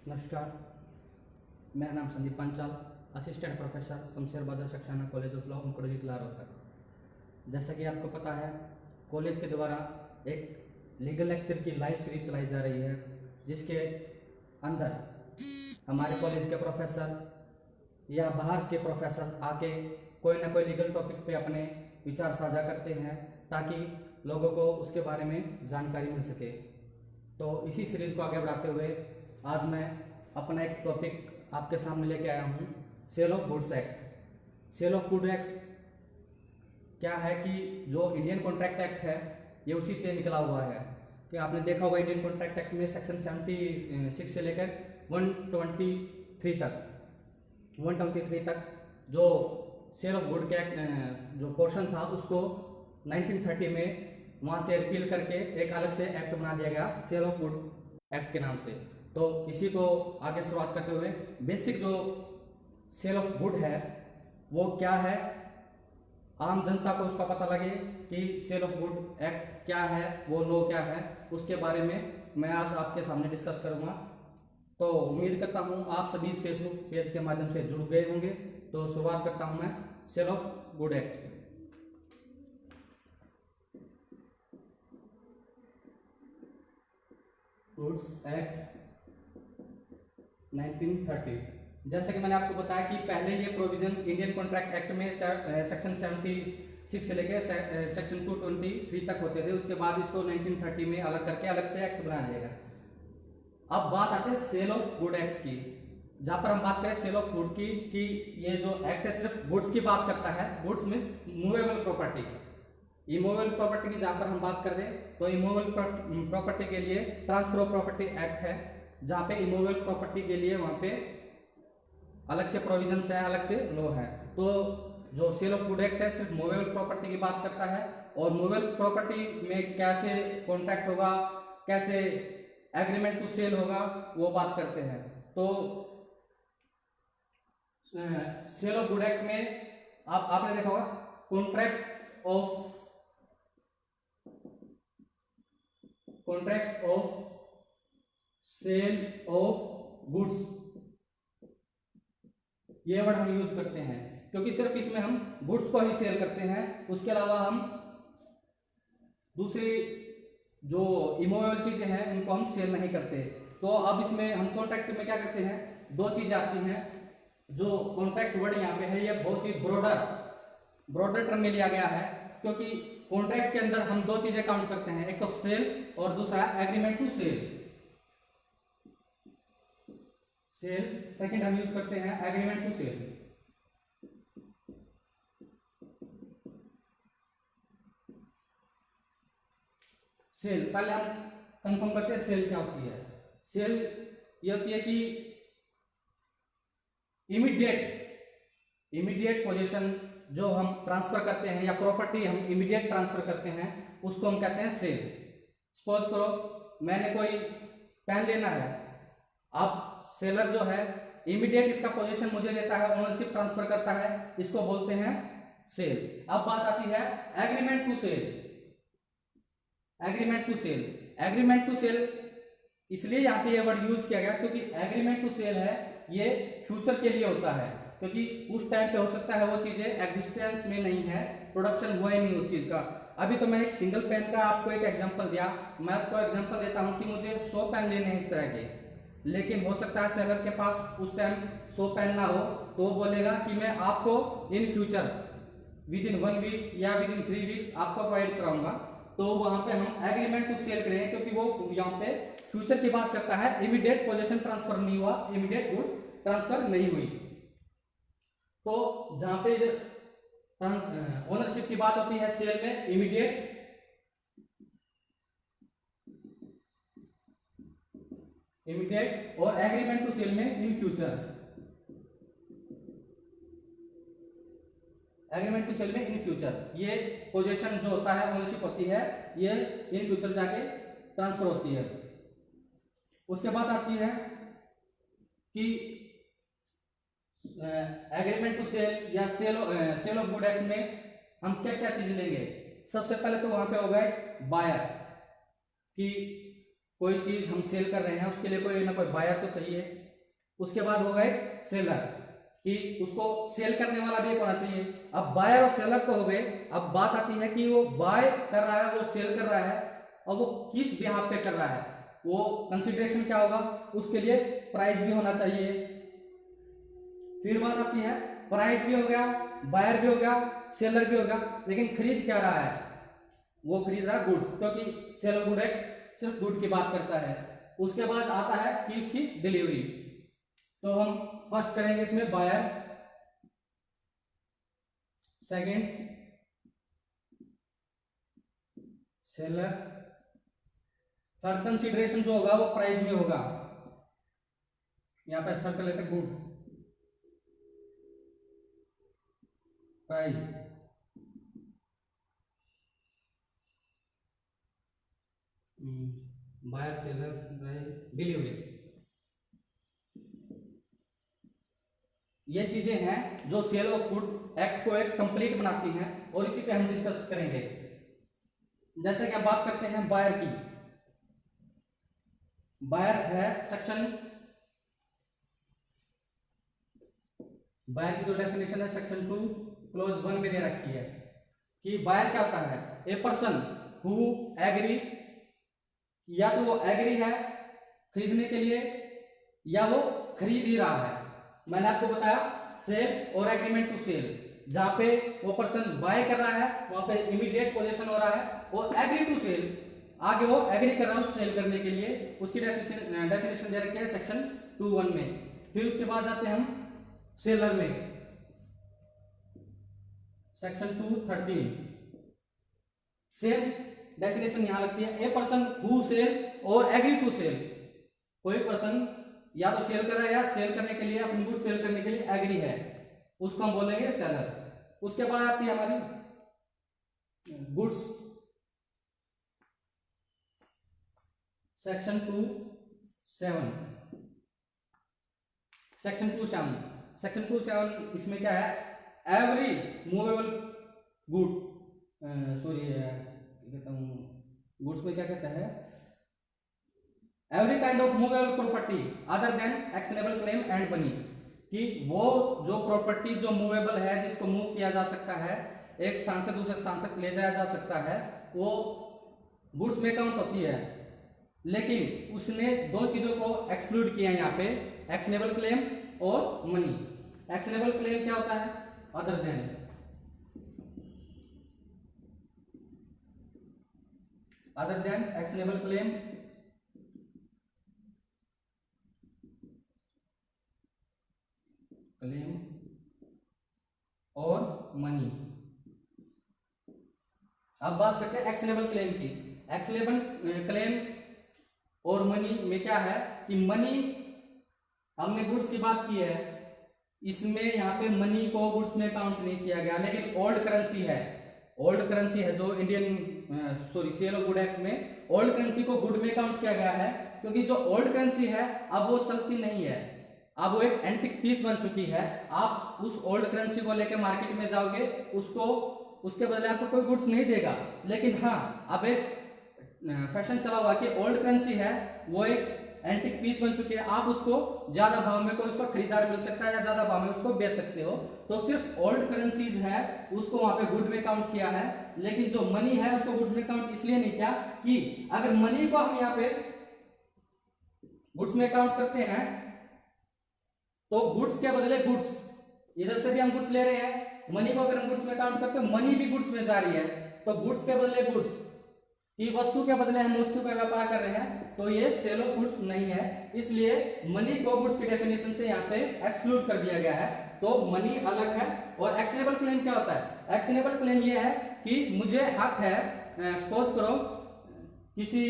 नमस्कार। मेरा नाम Sandeep Panchal, assistant professor Shamsher Bahadur Saxena college of law oncology Rohtak. जैसा कि आपको पता है, कॉलेज के द्वारा एक लीगल लेक्चर की लाइव सीरीज चलाई जा रही है, जिसके अंदर हमारे कॉलेज के प्रोफेसर या बाहर के प्रोफेसर आके कोई ना कोई लीगल टॉपिक पे अपने विचार साझा करते हैं, ताकि लोगों को उसके बारे में जानकारी मिल सके। तो इसी सीरीज को आगे बढ़ाते हुए आज मैं अपना एक टॉपिक आपके सामने लेके आया हूँ, sale of goods act. Sale of good act क्या है कि जो इंडियन कॉन्ट्रैक्ट एक्ट है, ये उसी से निकला हुआ है। कि आपने देखा होगा इंडियन कॉन्ट्रैक्ट एक्ट में सेक्शन 76 से लेकर 123 तक जो सेल ऑफ गुड के जो पोर्शन था, उसको 1930 में वहाँ से रिपील करके एक अलग से एक्ट बना दिया गया, सेल ऑफ गुड एक्ट के नाम से। तो इसी को आगे शुरुआत करते हुए बेसिक जो सेल ऑफ गुड है वो क्या है, आम जनता को उसका पता लगे कि सेल ऑफ गुड एक्ट क्या है, वो लॉ क्या है, उसके बारे में मैं आज आपके सामने डिस्कस करूंगा। तो उम्मीद करता हूं आप सभी इस फेसबुक पेज के माध्यम से जुड़ गए होंगे। तो शुरुआत करता हूं मैं sale of good act. Goods act 1930। जैसे कि मैंने आपको बताया कि पहले ये प्रोविजन इंडियन कॉन्ट्रैक्ट एक्ट में सेक्शन 76 से लेकर सेक्शन 223 तक होते थे। उसके बाद इसको 1930 में अलग करके अलग से एक्ट बना दिया गया। अब बात आती है सेल ऑफ गुड एक्ट की, जहां पर हम बात करें सेल ऑफ गुड की कि ये जो एक्ट है सिर्फ गुड्स की बात करता है। Goods means movable property. Immovable property की जहां पर हम बात कर रहे हैं, तो इमूवेबल प्रॉपर्टी के लिए ट्रांसफर ऑफ प्रॉपर्टी एक्ट है, जहां पे इमूवेबल प्रॉपर्टी के लिए वहां पे अलग से प्रोविजंस है, अलग से लॉ है। तो जो सेल ऑफ गुड एक्ट है सिर्फ मूवेबल प्रॉपर्टी की बात करता है, और मूवेबल प्रॉपर्टी में कैसे कॉन्ट्रैक्ट होगा, कैसे एग्रीमेंट टू सेल होगा, वो बात करते हैं। तो सेल ऑफ गुड एक्ट में आपने देखा होगा contract of sale of goods, ये वर्ड हम यूज करते हैं क्योंकि सिर्फ इसमें हम गुड्स को ही सेल करते हैं। उसके अलावा हम दूसरी जो इमूवेबल चीजें हैं उनको हम सेल नहीं करते। तो अब इसमें हम कॉन्ट्रैक्ट में क्या करते हैं, दो चीजें आती हैं। जो कॉन्ट्रैक्ट वर्ड यहाँ पे है ये बहुत ही ब्रॉडर टर्म में लिया गया है, क्योंकि कॉन्ट्रैक्ट के अंदर हम दो चीजें काउंट करते हैं, एक तो सेल और दूसरा एग्रीमेंट टू सेल। सेकंड हम यूज करते हैं एग्रीमेंट टू सेल। सेल पहले हम कंफर्म करते हैं सेल क्या होती है। सेल ये होती है कि इमीडिएट पोजीशन जो हम ट्रांसफर करते हैं, या प्रॉपर्टी हम इमीडिएट ट्रांसफर करते हैं, उसको हम कहते हैं सेल। सपोज करो मैंने कोई पेन लेना है, अब सेलर जो है इमीडिएट इसका पोजीशन मुझे देता है, ओनरशिप ट्रांसफर करता है, इसको बोलते हैं सेल। अब बात आती है एग्रीमेंट टू सेल। इसलिए यहाँ पे ये वर्ड यूज किया गया क्योंकि एग्रीमेंट टू सेल है, ये फ्यूचर के लिए होता है, क्योंकि उस टाइम पे हो सकता है वो चीजें एग्जिस्टेंस में नहीं है, प्रोडक्शन हुआ ही नहीं उस चीज का। अभी तो मैं एक सिंगल पेन का आपको एक एग्जांपल दिया, मैं आपको एग्जांपल देता हूं कि मुझे 100 पेन लेने हैं इस तरह के, लेकिन हो सकता है सेलर के पास उस टाइम 100 पेन ना हो, तो वो बोलेगा कि मैं आपको in future within 1 week या विद इन 3 वीक्स आपको प्रोवाइड कराऊंगा। तो वहां पे हम एग्रीमेंट टू सेल करेंगे, क्योंकि वो यहाँ पे फ्यूचर की बात करता है, इमीडिएट पोजीशन ट्रांसफर नहीं हुआ, इमीडिएट गुड्स ट्रांसफर नहीं हुई। तो जहां पे ओनरशिप की बात होती है सेल में इमीडिएट, और एग्रीमेंट टू सेल में in future. Agreement to sale में इन फ्यूचर ये पोजीशन जो होता है, ओनरशिप होती है, ये इन फ्यूचर जाके ट्रांसफर होती है। उसके बाद आती है कि एग्रीमेंट टू सेल या सेल ऑफ गुड एक्ट में हम क्या क्या चीज लेंगे। सबसे पहले तो वहां पे हो गए बायर, कि कोई चीज हम सेल कर रहे हैं, उसके लिए कोई ना कोई बायर तो चाहिए। उसके बाद होगा एक सेलर, कि उसको सेल करने वाला भी एक होना चाहिए। अब बायर और सेलर तो हो गए, अब बात आती है कि वो बाय कर रहा है, वो सेल कर रहा है, और वो किस बिहाफ पे कर रहा है, वो कंसिडरेशन क्या होगा, उसके लिए प्राइस भी होना चाहिए। फिर बात आती है, प्राइस भी हो गया, बायर भी हो गया, सेलर भी हो गया, लेकिन खरीद क्या रहा है, वो खरीद रहा है गुड, क्योंकि सेल गुड एक्ट सिर्फ गुड की बात करता है। उसके बाद आता है कि उसकी डिलीवरी। तो हम फर्स्ट करेंगे इसमें buyer, second seller, third consideration जो होगा वो प्राइस में होगा। यहां पे थर्ड कर लेते हैं good price, buyer seller delivery. ये चीजें हैं जो सेल ऑफ गुड एक्ट को एक कंप्लीट बनाती हैं, और इसी पे हम डिस्कस करेंगे। जैसे कि हम बात करते हैं बायर की। बायर है सेक्शन, बायर की जो डेफिनेशन है सेक्शन 2 क्लोज 1 में दे रखी है कि बायर क्या होता है, ए पर्सन हु एग्री, या तो वो एग्री है खरीदने के लिए, या वो खरीद ही रहा है। मैंने आपको बताया सेल और एग्रीमेंट टू सेल, जहां पे वो पर्सन बाय कर रहा है वहां पे इमीडिएट पोजीशन हो रहा है, और एग्री टू सेल आगे वो एग्री कर रहा है सेल करने के लिए, उसकी डेफिनेशन दे रखी है सेक्शन 2(1) में। फिर उसके बाद आते हैं हम सेलर में, सेक्शन 2(13). सेम डेफिनेशन यहां लगती है, ए पर्सन हु सेल और एग्री टू सेल। कोई पर्सन या तो सेल कर रहा है या सेल करने के लिए, अपनी गुड्स सेल करने के लिए एग्री है, उसको हम बोलेंगे सेलर। उसके बाद आती है हमारी गुड्स, सेक्शन 2(7). सेक्शन 2(7) इसमें क्या है, एवरी मूवेबल गुड, सॉरी कहता हूं गुड्स में क्या कहता है, every kind of movable property other than actionable claim and money, कि वो जो प्रॉपर्टी जो मूवेबल है, जिसको मूव किया जा सकता है, एक स्थान से दूसरे स्थान तक ले जाया जा सकता है, वो गुड्स में काउंट होती है। लेकिन उसने दो चीजों को एक्सक्लूड किया है यहाँ पे, एक्शनेबल क्लेम और मनी। एक्शनेबल क्लेम क्या होता है, अदर देन, एक्शनेबल क्लेम और मनी। अब बात करते हैं एक्शनेबल क्लेम की। एक्शनेबल क्लेम और मनी में क्या है कि मनी, हमने गुड्स की बात की है, इसमें यहाँ पे मनी को गुड्स में काउंट नहीं किया गया, लेकिन ओल्ड करेंसी है, ओल्ड करेंसी है जो Indian sale of good act में ओल्ड करेंसी को गुड में काउंट किया गया है, क्योंकि जो ओल्ड करेंसी है अब वो चलती नहीं है, अब वो एक एंटिक पीस बन चुकी है। आप उस ओल्ड करेंसी को लेकर मार्केट में जाओगे, उसको उसके बदले आपको कोई गुड्स नहीं देगा। लेकिन हाँ, अब एक फैशन चला हुआ कि ओल्ड करेंसी है वो एक एंटिक पीस बन चुकी है, आप उसको ज्यादा भाव में कोई उसका खरीदार मिल सकता है या ज्यादा भाव में उसको बेच सकते हो। तो सिर्फ ओल्ड करेंसीज है उसको वहां पे गुड में काउंट किया है, लेकिन जो मनी है उसको गुड में काउंट इसलिए नहीं किया कि अगर मनी को हम यहाँ पे गुड्स में काउंट करते हैं तो गुड्स के बदले गुड्स, इधर से भी हम गुड्स ले रहे हैं, मनी को अगर हम गुड्स में काउंट करते हैं मनी भी गुड्स में जा रही है, तो गुड्स के बदले गुड्स की वस्तु के बदले हम वस्तु का व्यापार कर रहे हैं, तो ये सेल ऑफ गुड्स नहीं है। इसलिए मनी को गुड्स की डेफिनेशन से यहाँ पे एक्सक्लूड कर दिया गया है। तो मनी अलग है। और एक्शनेबल क्लेम क्या होता है, एक्शनेबल क्लेम ये है कि मुझे हक है, सपोज करो किसी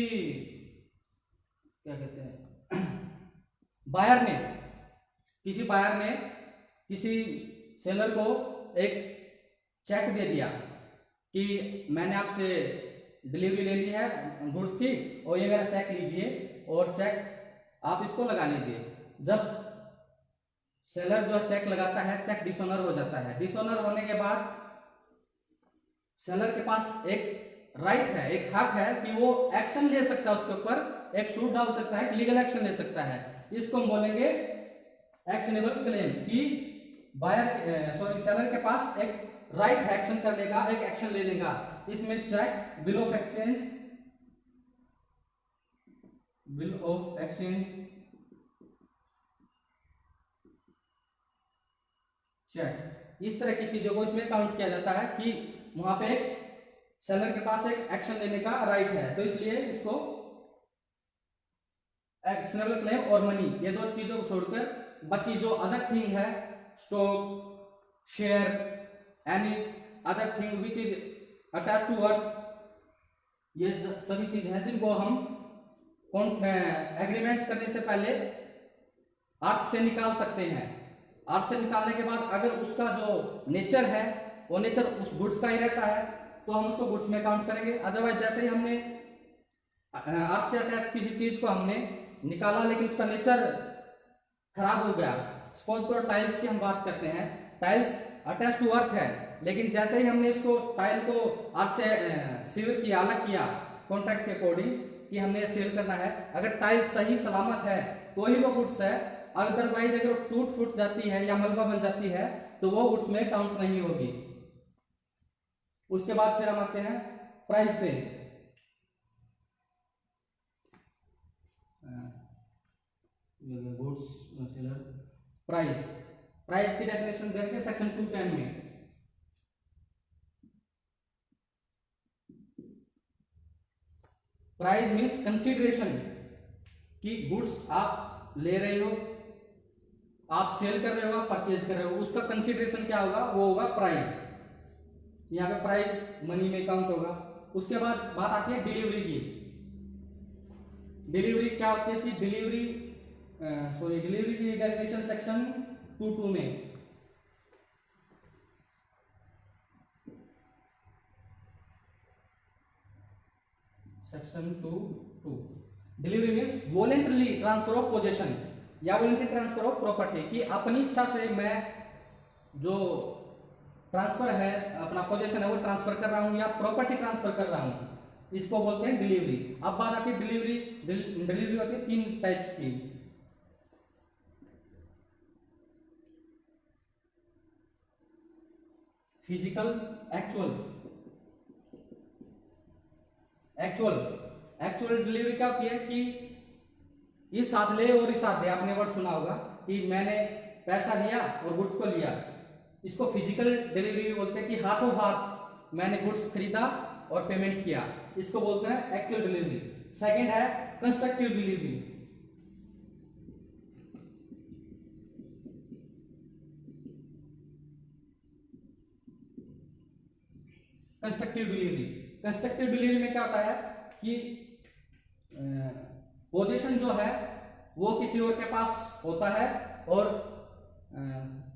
क्या कहते हैं बायर ने किसी सेलर को एक चेक दे दिया कि मैंने आपसे डिलीवरी ले ली है गुड्स की और ये मेरा चेक लीजिए और चेक आप इसको लगा लीजिए। जब सेलर जो चेक लगाता है चेक डिसऑनर हो जाता है। डिसऑनर होने के बाद सेलर के पास एक राइट है, एक हक है कि वो एक्शन ले सकता है उसके ऊपर एक सूट डाल सकता है, लीगल एक्शन ले सकता है। इसको हम बोलेंगे एक्शनेबल क्लेम कि सेलर के पास एक राइट है एक्शन करने का, एक एक्शन ले लेगा। इसमें cheque, bill of exchange, cheque, इस तरह की चीजों को इसमें काउंट किया जाता है कि वहां पे सेलर के पास एक एक्शन लेने का राइट है। तो इसलिए इसको एक्शनेबल क्लेम और मनी, ये दो चीजों को छोड़कर बाकी जो अदर थिंग है, stock, share, any other thing which is attach to earth, ये सभी चीजें हैं जिनको हम एग्रीमेंट करने से पहले अर्थ से निकाल सकते हैं। अर्थ से निकालने के बाद अगर उसका जो नेचर है वो नेचर उस गुड्स का ही रहता है तो हम उसको गुड्स में काउंट करेंगे। अदरवाइज जैसे ही हमने अर्थ से अटैच किसी चीज को हमने निकाला लेकिन उसका नेचर खराब हो गया, सपोज करो टाइल्स की हम बात करते हैं, टाइल्स अटैच टू अर्थ है लेकिन जैसे ही हमने इसको टाइल को अर्थ से सील किया, अलग किया कॉन्ट्रैक्ट के अकॉर्डिंग कि हमने सेल करना है, अगर टाइल सही सलामत है तो ही वो गुड्स है, अदरवाइज अगर टूट फूट जाती है या मलबा बन जाती है तो वो गुड्स में काउंट नहीं होगी। उसके बाद फिर हम आते हैं प्राइस पे। गुड्स सेलर प्राइस, प्राइस की डेफिनेशन देंगे सेक्शन 210 में। प्राइस मीन्स कंसीडरेशन कि गुड्स आप ले रहे हो, आप सेल कर रहे हो, आप परचेज कर रहे हो, उसका कंसीडरेशन क्या होगा, वो होगा प्राइस। यहाँ पे प्राइस मनी में काउंट होगा। उसके बाद बात आती है डिलीवरी की। डिलीवरी क्या होती है कि डिलीवरी की डेफिनेशन सेक्शन 22 में। Section 22 delivery means voluntarily transfer of possession या वॉलेंटरी ट्रांसफर ऑफ प्रॉपर्टी, कि अपनी इच्छा से मैं जो ट्रांसफर है अपना पोजेशन है वो ट्रांसफर कर रहा हूं या प्रॉपर्टी ट्रांसफर कर रहा हूं, इसको बोलते हैं डिलीवरी। अब बात आती है डिलीवरी होती है 3 टाइप्स की। फिजिकल, एक्चुअल डिलीवरी क्या होती है कि इस हाथ ले और इस हाथ दे, आपने वर्ड सुना होगा कि मैंने पैसा दिया और गुड्स को लिया, इसको फिजिकल डिलीवरी बोलते हैं कि हाथों हाथ मैंने गुड्स खरीदा और पेमेंट किया, इसको बोलते हैं एक्चुअल डिलीवरी। सेकंड है कंस्ट्रक्टिव डिलीवरी। कंस्ट्रक्टिव डिलीवरी में क्या होता है कि पोजीशन जो है वो किसी और के पास होता है और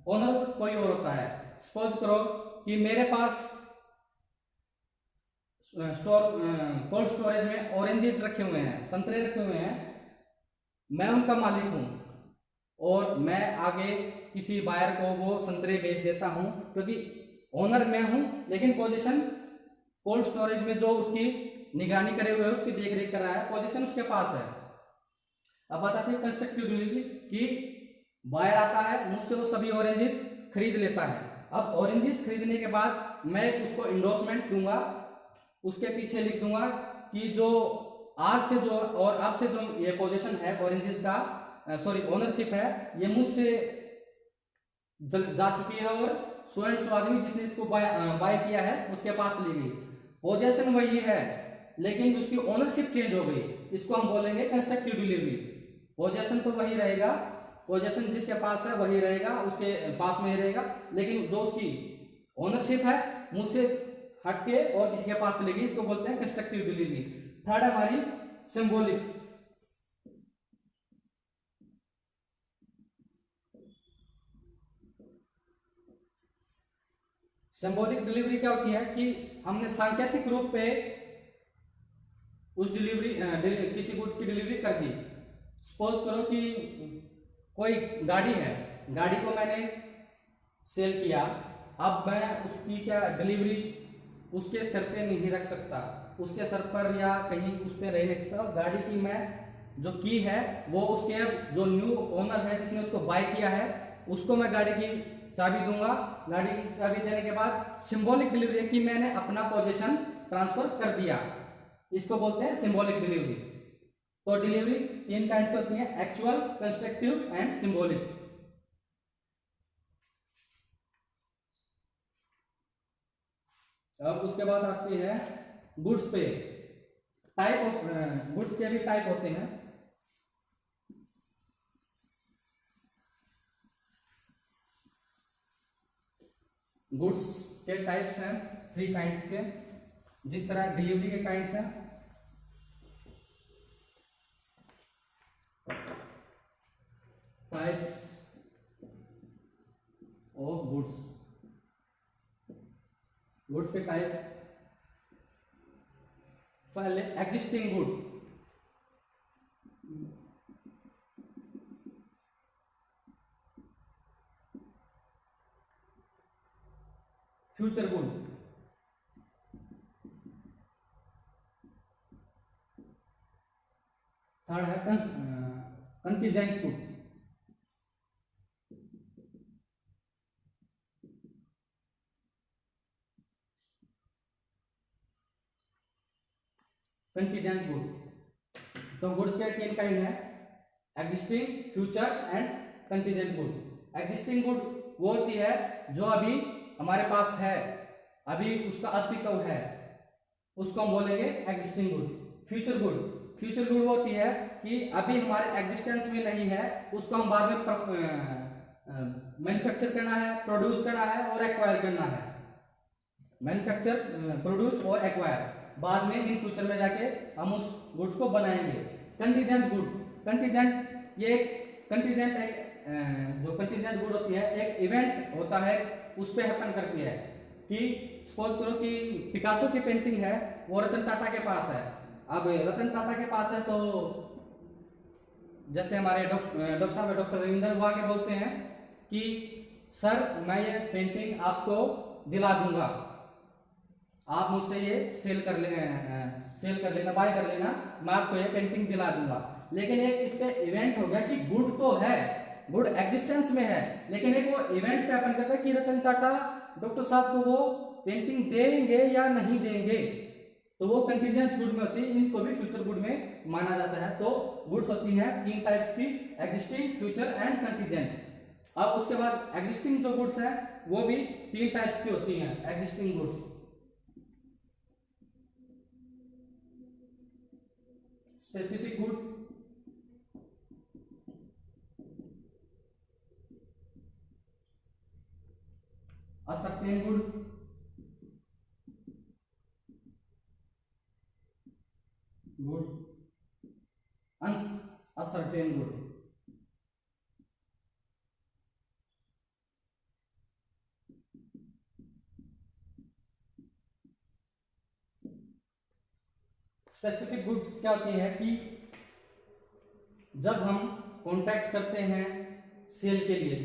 ओनर कोई और होता है। सपोज करो कि मेरे पास कोल्ड स्टोरेज में ऑरेंजेस रखे हुए हैं, संतरे रखे हुए हैं, मैं उनका मालिक हूं और मैं आगे किसी बायर को वो संतरे बेच देता हूं क्योंकि ओनर मैं हूं लेकिन पोजीशन कोल्ड स्टोरेज में जो उसकी निगरानी करे हुए है, उसकी देख रेख कर रहा है, पोजीशन उसके पास है। अब बताते हैं कंस्ट्रक्टिव डिलीवरी कि बायर आता है, मुझसे वो सभी ऑरेंजेस खरीद लेता है। अब ऑरेंजेस खरीदने के बाद मैं उसको इंडोर्समेंट दूंगा, उसके पीछे लिख दूंगा कि जो आज से जो और अब से जो ये पोजीशन है ऑरेंजेस का ओनरशिप है, ये मुझसे जा चुकी है और सो एंड सो आदमी जिसने इसको बाय किया है उसके पास चली गई। पोजीशन वही है लेकिन उसकी ओनरशिप चेंज हो गई, इसको हम बोलेंगे कंस्ट्रक्टिव डिलीवरी। पोजीशन तो वही रहेगा, पोजीशन जिसके पास है वही रहेगा, उसके पास में ही रहेगा, लेकिन जो उसकी ओनरशिप है मुझसे हटके और किसी के पास चली गई, इसको बोलते हैं कंस्ट्रक्टिव डिलीवरी। थर्ड है हमारी सिंबॉलिक। सिंबॉलिक डिलीवरी क्या होती है कि हमने सांकेतिक रूप पे उस किसी गुड्स की डिलीवरी कर दी। सपोज करो कि कोई गाड़ी है, गाड़ी को मैंने सेल किया, अब मैं उसकी क्या डिलीवरी उसके सर पे नहीं रख सकता, उसके सर पर या कहीं उस पे रह नहीं सकता, गाड़ी की मैं जो की है वो उसके जो न्यू ओनर है जिसने उसको बाय किया है उसको मैं गाड़ी की चाबी दूंगा। गाड़ी की चाबी देने के बाद सिंबॉलिक डिलीवरी कि मैंने अपना पोजीशन ट्रांसफर कर दिया, इसको बोलते हैं सिंबॉलिक डिलीवरी। तो डिलीवरी 3 काइंड की होती है, एक्चुअल, कंस्ट्रक्टिव एंड सिंबॉलिक। अब उसके बाद आती है गुड्स पे। टाइप ऑफ गुड्स के भी टाइप होते हैं। गुड्स के टाइप्स हैं 3 काइंड्स के, जिस तरह डिलीवरी के काइंड्स हैं। टाइप्स ऑफ गुड्स, गुड्स के टाइप। पहले existing good, future good, third है कंटीजेंट गुड, कंटीजेंट गुड। तो गुड्स के 3 काइंड है, existing, future and contingent good. Existing good वो होती है जो अभी हमारे पास है, अभी उसका अस्तित्व है, उसको हम बोलेंगे existing good. Future good, future good वो होती है कि अभी हमारे एग्जिस्टेंस में नहीं है, उसको हम बाद में मैन्युफैक्चर करना है, प्रोड्यूस करना है और एक्वायर करना है। मैन्युफैक्चर, प्रोड्यूस और एक्वायर, बाद में इन फ्यूचर में जाके हम उस गुड्स को बनाएंगे। कंटीजेंट गुड, कंटीजेंट ये कंटीजेंट एक जो कंटीजेंट गुड होती है एक इवेंट होता है, उस पे हैपन करती है। कि सपोज करो कि पिकासो की पेंटिंग है, वो रतन टाटा के पास है। अब रतन टाटा के पास है तो जैसे हमारे डॉक्टर साहब डॉक्टर रविंदर वो आके बोलते हैं कि सर मैं ये पेंटिंग आपको दिला दूंगा, आप मुझसे ये सेल कर लेना, बाय कर लेना, मैं आपको ये पेंटिंग दिला दूंगा। लेकिन एक इस पे इवेंट हो गया कि गुड तो है, गुड एग्जिस्टेंस में है, लेकिन एक वो इवेंट पे अपन करता है कि रतन टाटा डॉक्टर साहब को वो पेंटिंग देंगे या नहीं देंगे, तो वो कंटीजेंट गुड में होती है। इनको भी फ्यूचर गुड में माना जाता है। तो गुड्स होती हैं 3 टाइप्स की, एग्जिस्टिंग, फ्यूचर एंड कंटीजेंट। अब उसके बाद एग्जिस्टिंग जो गुड्स है वो भी 3 टाइप्स की होती हैं। Existing goods, specific good, ascertain good, uncertain good. Specific goods क्या होती है कि जब हम कॉन्टैक्ट करते हैं सेल के लिए,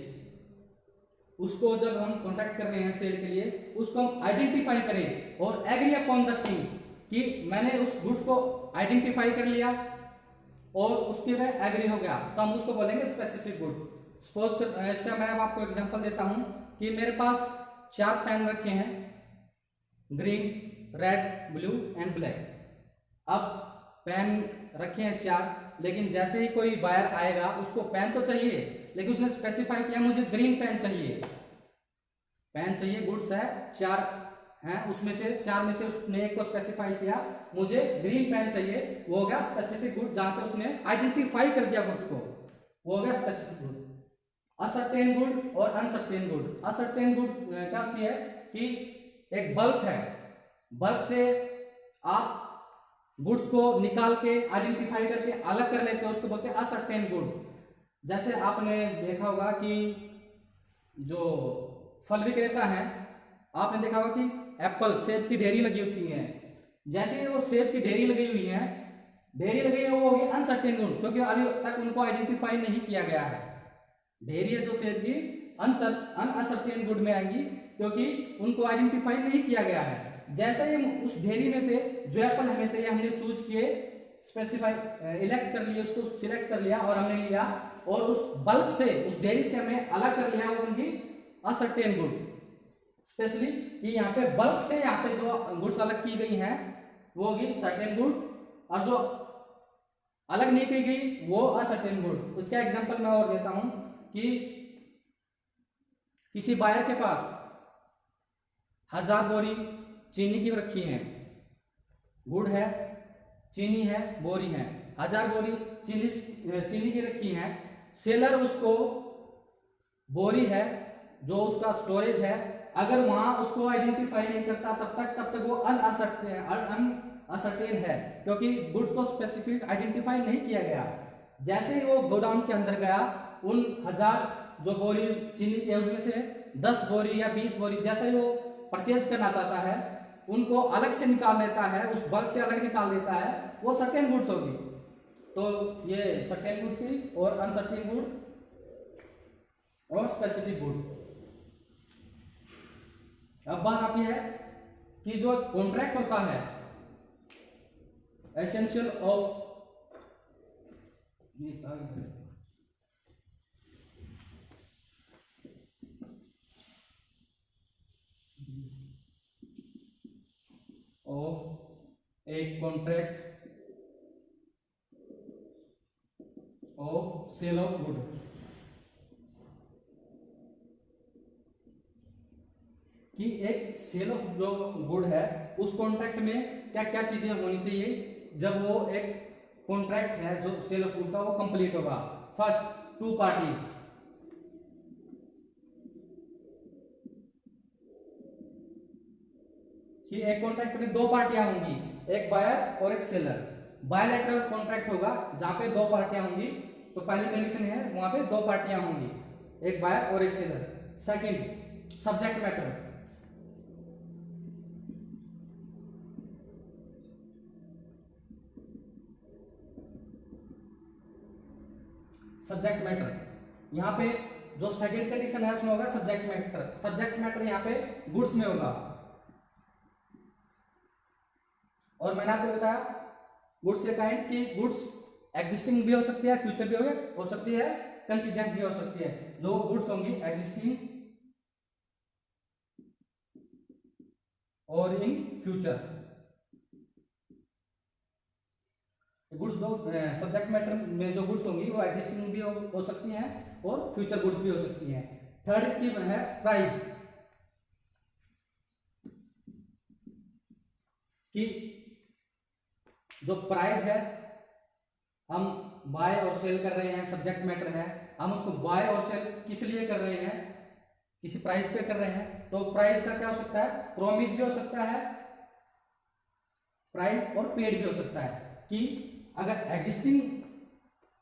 उसको जब हम कॉन्टैक्ट कर रहे हैं सेल के लिए, उसको हम आइडेंटिफाई करें और एग्री अपॉन द थिंग कि मैंने उस गुड्स को आइडेंटिफाई कर लिया और उसके पे एग्री हो गया, तो हम उसको बोलेंगे स्पेसिफिक गुड। सपोज इसका मैं अब आपको एग्जांपल देता हूं कि मेरे पास 4 पेन रखे हैं, green, red, blue and black. अब पेन रखे हैं 4, लेकिन जैसे ही कोई बायर आएगा उसको पेन तो चाहिए, लेकिन उसने स्पेसिफाई किया मुझे ग्रीन पेन चाहिए, पेन चाहिए, गुड्स है 4 हैं, उसमें से 4 में से उसने एक को स्पेसिफाई किया मुझे ग्रीन पेन चाहिए, वो हो गया स्पेसिफिक गुड। जहां पे उसने आइडेंटिफाई कर दिया गुड्स को, वो हो गया स्पेसिफिक गुड। असर्टेन गुड और अनसर्टेन गुड। असर्टेन गुड क्या होती है कि एक बल्क है, बल्क से आप गुड्स को निकाल के आइडेंटिफाई करके अलग कर लेते हो, उसको बोलते हैं असर्टेन गुड। जैसे आपने देखा होगा कि जो फल विक्रेता है, आपने देखा होगा कि एप्पल, सेब की ढेरी लगी होती है, जैसे ही वो सेब की ढेरी लगी हुई है, ढेरी लगी है, वो होगी अनसर्टेन गुड, क्योंकि अभी तक उनको आइडेंटिफाई नहीं किया गया है। ढेरी है जो सेब की अनसर्टेन गुड में आएंगी, क्योंकि उनको आइडेंटिफाई नहीं किया गया है। जैसे ही उस ढेरी में से जो एप्पल हमें चाहिए, हमने चूज किए, स्पेसिफाई इलेक्ट कर लिया, उसको सिलेक्ट कर लिया और हमने लिया और उस बल्क से, उस डेयरी से हमें अलग कर लिया वो उनकी असर्टेन गुड, स्पेशली कि यहाँ पे बल्क से यहाँ पे जो गुड्स अलग की गई हैं वो होगी सर्टेन गुड, और जो अलग नहीं की गई वो असर्टेन गुड। उसका एग्जांपल मैं और देता हूं कि किसी बायर के पास 1000 बोरी चीनी की रखी है, गुड़ है, चीनी है, बोरी है, 1000 बोरी चीनी की रखी है। सेलर उसको बोरी है जो उसका स्टोरेज है, अगर वहां उसको आइडेंटिफाई नहीं करता तब तक वो अनअसर्टेन है, क्योंकि गुड्स को स्पेसिफिक आइडेंटिफाई नहीं किया गया। जैसे ही वो गोडाउन के अंदर गया, उन 1000 जो बोरी चीनी के उसमें से 10 बोरी या 20 बोरी जैसे ही वो परचेज करना चाहता है उनको अलग से निकाल लेता है, उस बल्क से अलग निकाल लेता है, वो सर्टेन गुड्स होगी। तो ये सर्टेन गुड्स थी और अनसर्टेन गुड और स्पेसिफिक गुड। अब बात आती है कि जो कॉन्ट्रैक्ट होता है essential of a contract of sale of good। कि एक सेल ऑफ जो गुड है उस कॉन्ट्रैक्ट में क्या क्या चीजें होनी चाहिए जब वो एक कॉन्ट्रैक्ट है जो सेल ऑफ गुड का वो कंप्लीट होगा। फर्स्ट, 2 पार्टीज, कि एक कॉन्ट्रैक्ट में 2 पार्टियां होंगी, एक बायर और एक सेलर। बायलैटरल कॉन्ट्रैक्ट होगा जहां पे 2 पार्टियां होंगी, तो पहली कंडीशन है वहां पे 2 पार्टियां होंगी, एक बायर और एक seller. Second, subject matter, subject matter यहाँ पे जो सेकंड कंडीशन है उसमें होगा सब्जेक्ट मैटर। सब्जेक्ट मैटर यहाँ पे गुड्स में होगा, और मैंने आपको बताया गुड्स के काइंड की गुड्स एग्जिस्टिंग भी हो सकती है, फ्यूचर भी हो सकती है, कंटीजेंट भी हो सकती है। जो गुड्स होंगी एग्जिस्टिंग और इन फ्यूचर, गुड्स दो सब्जेक्ट मैटर में जो गुड्स होंगी वो एग्जिस्टिंग भी हो सकती हैं और फ्यूचर गुड्स भी हो सकती हैं। थर्ड इसकी है प्राइस, कि जो प्राइस है हम बाय और सेल कर रहे हैं, सब्जेक्ट मैटर है, हम उसको बाय और सेल किस लिए कर रहे हैं, किसी प्राइस पे कर रहे हैं। तो प्राइस का क्या हो सकता है, प्रॉमिस भी हो सकता है, प्राइस और पेड भी हो सकता है। कि अगर एग्जिस्टिंग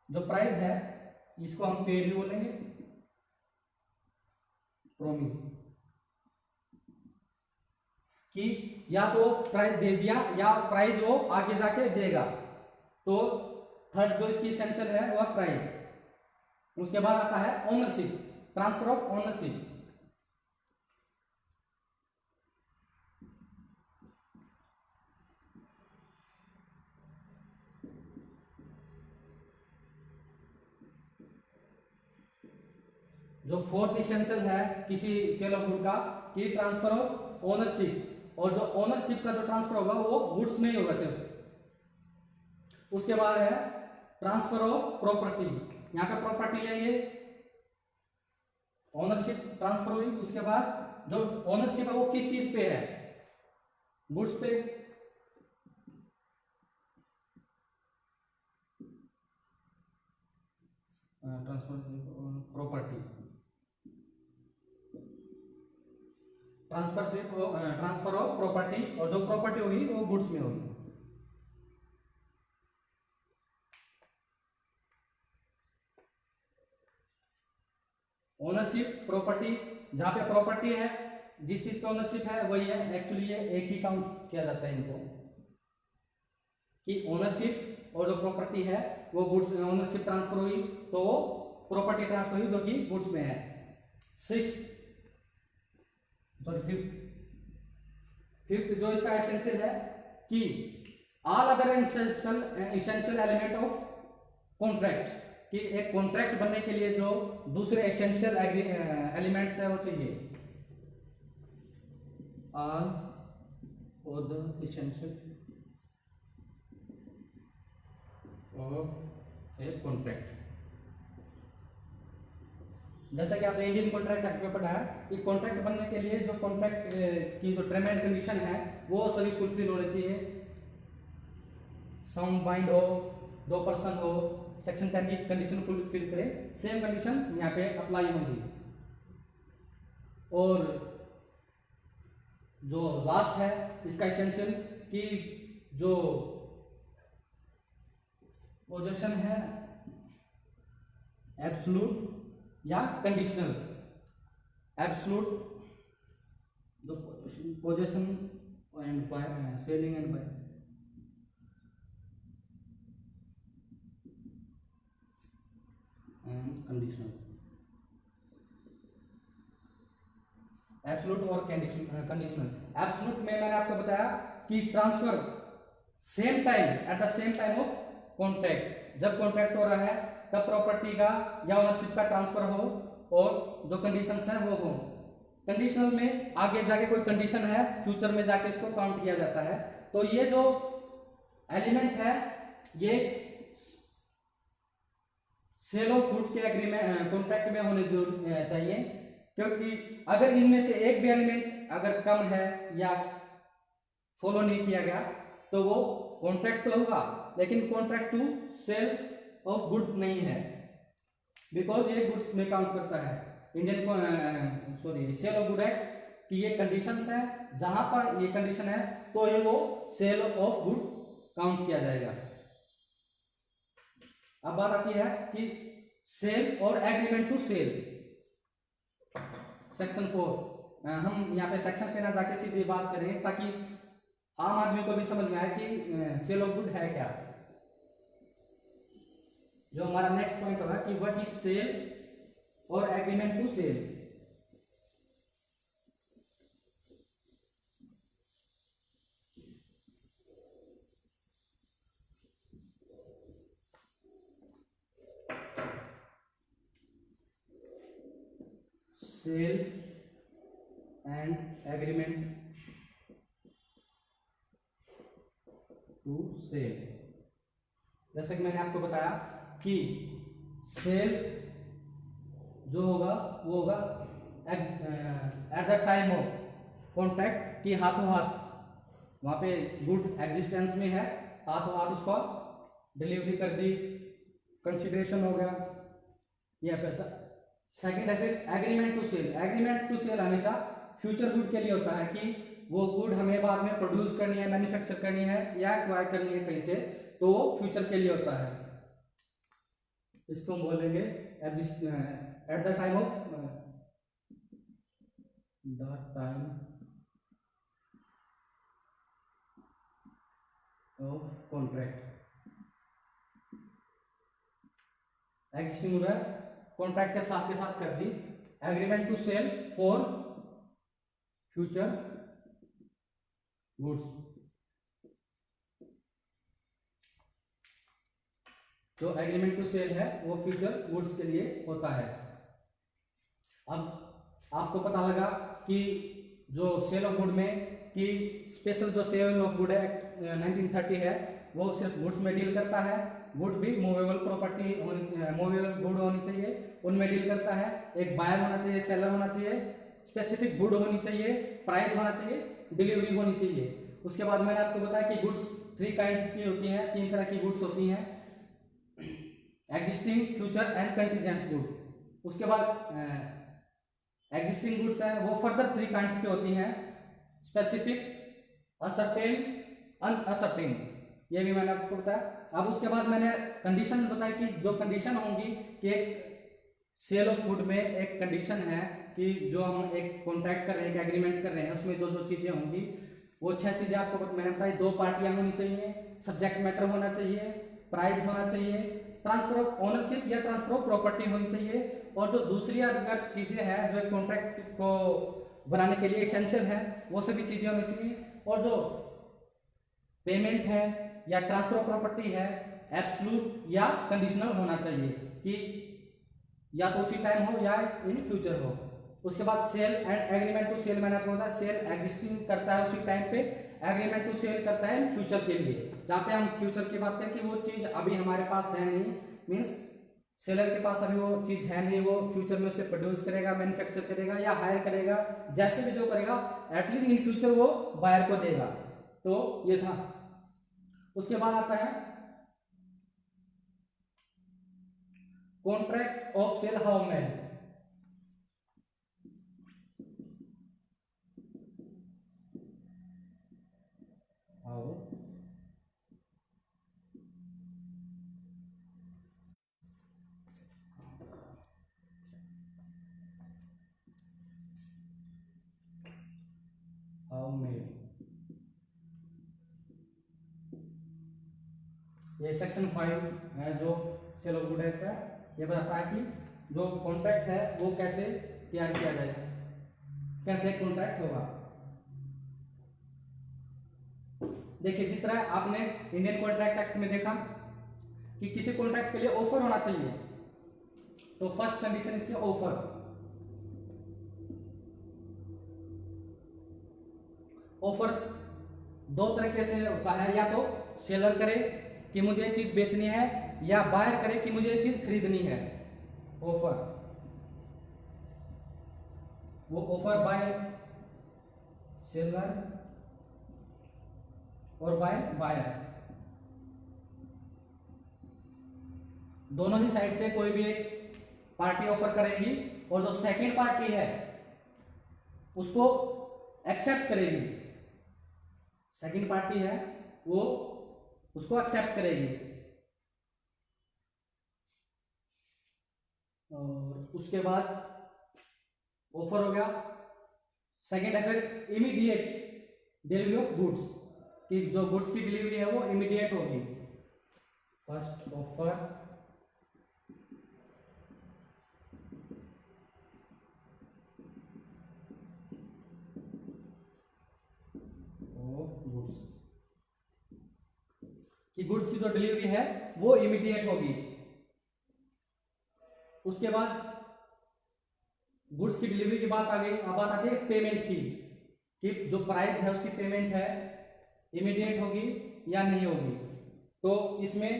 जो प्राइस है इसको हम पेड भी बोलेंगे, प्रॉमिस, कि या तो प्राइस दे दिया या प्राइस वो आगे जाके देगा। तो थर्ड जो इसकी एसेंशियल है वह प्राइस। उसके बाद आता है ओनरशिप, ट्रांसफर ऑफ ओनरशिप। जो फोर्थ एसेंशियल है किसी सेल ऑफ गुड का, कि ट्रांसफर ऑफ ओनरशिप, और जो ओनरशिप का जो ट्रांसफर होगा वो गुड्स में ही होगा सिर्फ। उसके बाद है ट्रांसफर ऑफ प्रॉपर्टी, यहां पे प्रॉपर्टी लेंगे, ओनरशिप ट्रांसफर हुई। उसके बाद जो ओनरशिप है वो किस चीज पे है, गुड्स पे। Transfer property, transfer of property, और जो प्रॉपर्टी होगी वो गुड्स में होगी। ओनरशिप प्रॉपर्टी, जहां पे प्रॉपर्टी है, जिस चीज पे ओनरशिप है वही है, एक्चुअली ये एक ही काउंट किया जाता है इनको, कि ओनरशिप और जो प्रॉपर्टी है वो गुड्स, ओनरशिप ट्रांसफर हुई तो वो प्रॉपर्टी ट्रांसफर हुई जो कि गुड्स में है। फिफ्थ जो इसका एसेंशियल है, कि all other essential element of contract, कि एक कॉन्ट्रैक्ट बनने के लिए जो दूसरे एसेंशियल एलिमेंट्स है वो चाहिए। All other essential of a contract, जैसा कि आपने इंडियन कॉन्ट्रैक्ट एक्ट में पढ़ा है कि कॉन्ट्रैक्ट बनने के लिए जो कॉन्ट्रैक्ट की जो टर्म एंड कंडीशन है वो सभी फुलफिल होने चाहिए। सम बाइंड हो, 2 पर्सन हो, सेक्शन 10 की कंडीशन फुलफिल करे, सेम कंडीशन यहाँ पे अप्लाई होंगी। और जो लास्ट है इसका एसेंशियल कि जो पोजीशन है एब्सोल्यूट या conditional, absolute the position and buy selling and buy, and conditional, absolute और कंडीशनल। एब्सोल्यूट में मैंने आपको बताया कि transfer same time at the same time of contract, जब कॉन्ट्रैक्ट हो रहा है तब प्रॉपर्टी का या ओनरशिप का ट्रांसफर हो, और जो कंडीशंस हैं वो हो। कंडीशनल में आगे जाके कोई कंडीशन है, फ्यूचर में जाके इसको काउंट किया जाता है। तो ये जो एलिमेंट है ये सेल ऑफ गुड्स के एग्रीमेंट कॉन्ट्रैक्ट में होने जरूर चाहिए, क्योंकि अगर इनमें से एक भी एलिमेंट अगर कम है या फॉलो नहीं किया गया तो वो कॉन्ट्रैक्ट तो होगा लेकिन contract to sale of good नहीं है, बिकॉज ये गुड्स में काउंट करता है Indian sale of good act की ये कंडीशंस है, जहां पर ये कंडीशन है तो ये वो सेल ऑफ गुड काउंट किया जाएगा। अब बात आती है कि सेल और एग्रीमेंट टू सेल, सेक्शन 4। हम यहाँ पे सेक्शन पे ना जाके सीधी बात करें ताकि आम आदमी को भी समझ में आए कि सेल ऑफ गुड है क्या। जो हमारा नेक्स्ट पॉइंट होगा कि व्हाट इज सेल और agreement to sale. Sale and agreement to sale, जैसे कि मैंने आपको बताया कि सेल जो होगा वो होगा eight the time of contract की हाथों हाथ वहां पे गुड एग्जिस्टेंस में है, हाथों हाथ उसको डिलीवरी कर दी, कंसिडरेशन हो गया, यह पहला। सेकेंड है फिर agreement to sale. Agreement to sale हमेशा फ्यूचर गुड के लिए होता है कि वो गुड हमें बाद में प्रोड्यूस करनी है, मैन्युफैक्चर करनी है या एक्वायर करनी है कहीं से, तो वो फ्यूचर के लिए होता है। इसको हम बोलेंगे at the time of contract. Existing हो रहा है, कॉन्ट्रैक्ट के साथ कर दी, agreement to sell for future goods. जो एग्रीमेंट टू सेल है वो फ्यूचर गुड्स के लिए होता है। अब आपको पता लगा कि जो सेल ऑफ गुड में कि स्पेशल जो सेल ऑफ गुड एक्ट 1930 है वो सिर्फ गुड्स में डील करता है। गुड भी मूवेबल प्रॉपर्टी मूवेबल गुड होनी चाहिए, उनमें डील करता है। एक बायर होना चाहिए, सेलर होना चाहिए, स्पेसिफिक गुड होनी चाहिए, प्राइस होना चाहिए, डिलीवरी होनी चाहिए। उसके बाद मैंने आपको बताया कि गुड्स 3 काइंड की होती हैं, 3 तरह की गुड्स होती हैं, existing, future and contingent good. उसके बाद एग्जिस्टिंग गुड्स हैं वो फर्दर 3 काइंड्स की होती हैं, स्पेसिफिक, असर्टेन, अनअसर्टेन, ये भी मैंने आपको बताया। अब उसके बाद मैंने कंडीशन बताई कि जो कंडीशन होंगी कि एक सेल ऑफ गुड में एक कंडीशन है कि जो हम एक कॉन्ट्रैक्ट कर रहे हैं, एक एग्रीमेंट कर रहे हैं, उसमें जो जो चीजें होंगी वो 6 चीजें आपको मैंने बताई। 2 पार्टियां होनी चाहिए, सब्जेक्ट मैटर होना चाहिए, प्राइस होना चाहिए, ट्रांसफर ऑफ ओनरशिप या ट्रांसफर ऑफ प्रॉपर्टी होनी चाहिए, और जो दूसरी अगर चीजें हैं जो एक कॉन्ट्रैक्ट को बनाने के लिए एसेंशियल है वो सभी चीजें होनी चाहिए। और जो पेमेंट है या ट्रांसफर ऑफ प्रॉपर्टी है, एब्सोल्यूट या कंडीशनल होना चाहिए कि या तो उसी टाइम हो या इन फ्यूचर हो। उसके बाद sale and agreement to sale, मैंने आपको बताया सेल एग्जिस्टिंग करता है उसी टाइम पे, एग्रीमेंट टू सेल करता है इन फ्यूचर के लिए। जहाँ पे हम फ्यूचर की बात करें कि वो चीज अभी हमारे पास है नहीं, मीन्स सेलर के पास अभी वो चीज है नहीं, वो फ्यूचर में उसे प्रोड्यूस करेगा, मैन्युफैक्चर करेगा या हायर करेगा, जैसे भी जो करेगा एटलीस्ट इन फ्यूचर वो बायर को देगा। तो ये था। उसके बाद आता है contract of sale how made. How made, ये सेक्शन 5 है जो सेल ऑफ गुड एक्ट है। ये बताता है कि जो कॉन्ट्रैक्ट है वो कैसे तैयार किया जाएगा, कैसे कॉन्ट्रैक्ट होगा। देखिए जिस तरह आपने इंडियन कॉन्ट्रैक्ट एक्ट में देखा कि किसी कॉन्ट्रैक्ट के लिए ऑफर होना चाहिए, तो फर्स्ट कंडीशन इसकी ऑफर। ऑफर दो तरीके से होता है, या तो सेलर करे कि मुझे ये चीज बेचनी है, या बायर करे कि मुझे ये चीज खरीदनी है। ऑफर, वो ऑफर बाय सेलर और बाय बायर, दोनों ही साइड से कोई भी एक पार्टी ऑफर करेगी और जो सेकंड पार्टी है उसको एक्सेप्ट करेगी। सेकंड पार्टी है वो उसको एक्सेप्ट करेगी। और उसके बाद ऑफर हो गया। सेकंड है फिर इमीडिएट डिलीवरी ऑफ गुड्स, कि जो गुड्स की डिलीवरी है वो इमीडिएट होगी। फर्स्ट ऑफर ऑफ गुड्स, कि गुड्स की जो डिलीवरी है वो इमीडिएट होगी। उसके बाद गुड्स की डिलीवरी की बात आ गई। अब बात आती है पेमेंट की, कि जो प्राइस है उसकी पेमेंट है इमीडिएट होगी या नहीं होगी। तो इसमें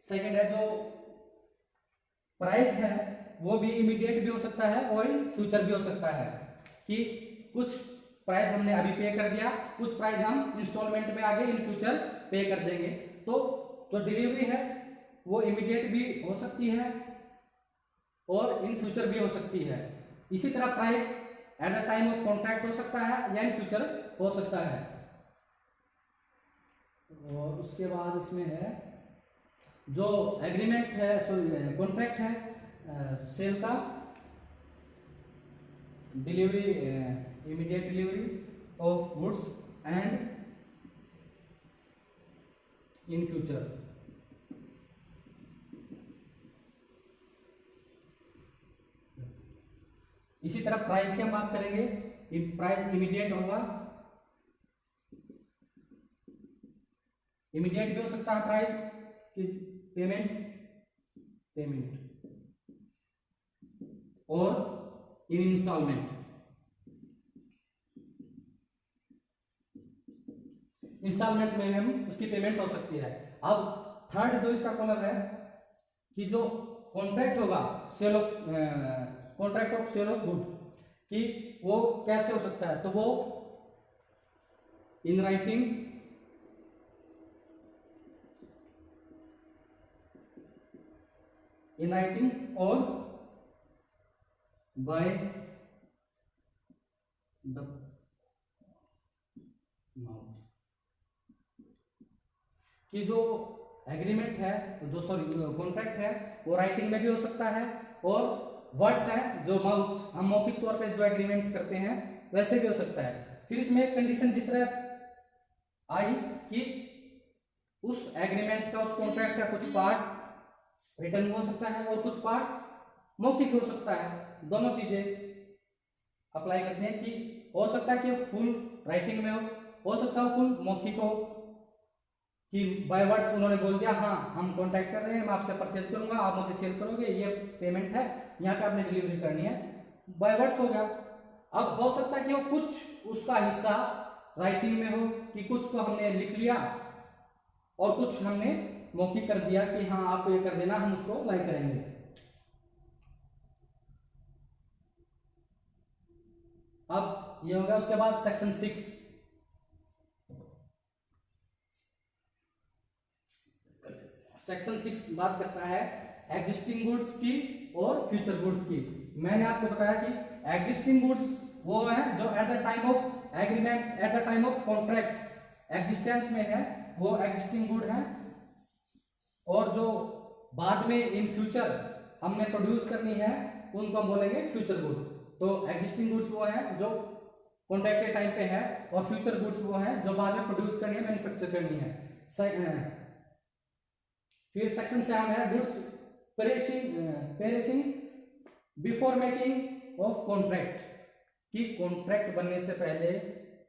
सेकंड है जो प्राइस है वो भी इमीडिएट भी हो सकता है और इन फ्यूचर भी हो सकता है, कि कुछ प्राइस हमने अभी पे कर दिया, कुछ प्राइस हम इंस्टॉलमेंट में आगे इन फ्यूचर पे कर देंगे। तो जो डिलीवरी है वो इमीडिएट भी हो सकती है और इन फ्यूचर भी हो सकती है। इसी तरह price at the time of contract हो सकता है या इन फ्यूचर हो सकता है। और उसके बाद इसमें है जो एग्रीमेंट है, सॉरी कॉन्ट्रैक्ट है सेल का, delivery immediate delivery of goods and in future. इसी तरह प्राइस की हम बात करेंगे, प्राइस इमीडिएट होगा, इमीडिएट भी हो सकता है प्राइस की पेमेंट और इन इंस्टॉलमेंट। इंस्टॉलमेंट में हम उसकी पेमेंट हो सकती है। अब थर्ड जो इसका कॉलम है कि जो कॉन्ट्रैक्ट होगा sale of contract of sale of good, कि वो कैसे हो सकता है, तो वो इन राइटिंग और बाय द माउथ, कि जो एग्रीमेंट है, जो सॉरी कॉन्ट्रैक्ट है वो राइटिंग में भी हो सकता है, और वर्ड्स है जो माउथ हम मौखिक तौर पे जो एग्रीमेंट करते हैं वैसे भी हो सकता है। फिर इसमें एक कंडीशन जिस तरह आई कि उस एग्रीमेंट का, उस कॉन्ट्रैक्ट का कुछ पार्ट रिटर्न हो सकता है और कुछ पार्ट मौखिक हो सकता है। दोनों चीजें अप्लाई करते हैं, कि हो सकता है कि फुल राइटिंग में हो सकता है फुल मौखिक हो, कि बाय वर्ड्स उन्होंने बोल दिया हाँ हम कॉन्टैक्ट कर रहे हैं, मैं आपसे परचेज करूंगा, आप मुझे सेल करोगे, ये पेमेंट है, यहाँ पे आपने डिलीवरी करनी है, बाय वर्ड्स हो गया। अब हो सकता है कि वो कुछ उसका हिस्सा राइटिंग में हो, कि कुछ को हमने लिख लिया और कुछ हमने मौखिक कर दिया कि हाँ आप ये कर देना, हम उसको लाइक करेंगे। अब ये होगा। उसके बाद सेक्शन 6, सेक्शन 6 बात करता है एग्जिस्टिंग गुड्स की और फ्यूचर गुड्स की। मैंने आपको बताया कि एग्जिस्टिंग गुड्स वो है जो eight the time of agreement, eight the time of contract existence में है, वो एग्जिस्टिंग गुड है। और जो बाद में इन फ्यूचर हमने प्रोड्यूस करनी है उनको हम बोलेंगे फ्यूचर गुड। तो एग्जिस्टिंग गुड्स वो है जो कॉन्ट्रैक्ट के टाइम पे है, और फ्यूचर गुड्स वो है जो बाद में प्रोड्यूस करनी है, मैन्युफैक्चर करनी है। फिर सेक्शन 7 है goods perishing before making of contract, कि कॉन्ट्रैक्ट बनने से पहले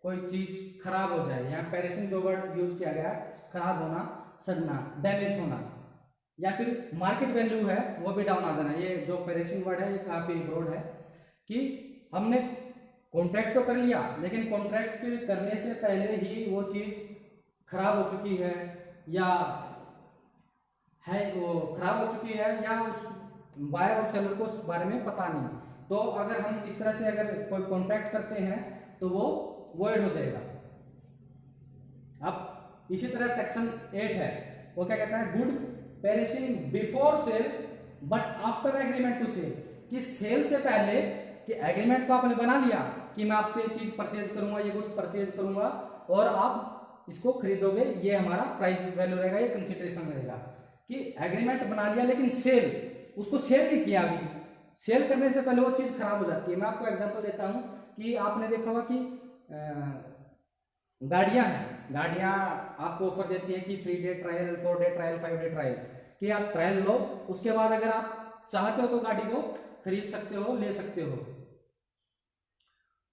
कोई चीज खराब हो जाए। यहाँ पेरिशिंग जो वर्ड यूज किया गया, खराब होना, सड़ना, डैमेज होना, या फिर मार्केट वैल्यू है वो भी डाउन आ जाना। ये जो पेरिशिंग वर्ड है ये काफी ब्रॉड है, कि हमने कॉन्ट्रैक्ट तो कर लिया लेकिन कॉन्ट्रैक्ट करने से पहले ही वो चीज खराब हो चुकी है, या है वो खराब हो चुकी है, या उस बायर और सेलर को उस बारे में पता नहीं। तो अगर हम इस तरह से अगर कोई कॉन्ट्रैक्ट करते हैं तो वो वॉइड हो जाएगा। अब इसी तरह सेक्शन 8 है, वो क्या कहता है, good perishing before sale but after agreement to sale, कि सेल से पहले, कि एग्रीमेंट तो आपने बना लिया कि मैं आपसे ये चीज परचेज करूंगा, ये गुड्स परचेज करूंगा और आप इसको खरीदोगे, ये हमारा प्राइस वैल्यू रहेगा, ये कंसिडरेशन रहेगा, कि एग्रीमेंट बना लिया लेकिन सेल, उसको सेल नहीं किया। अभी सेल करने से पहले वो चीज खराब हो जाती है। मैं आपको एग्जांपल देता हूं कि आपने देखा होगा कि गाड़ियां हैं, गाड़ियां आपको ऑफर देती है कि 3 day trial, 4 day trial, 5 day trial, कि आप ट्रायल लो, उसके बाद अगर आप चाहते हो तो गाड़ी को खरीद सकते हो, ले सकते हो।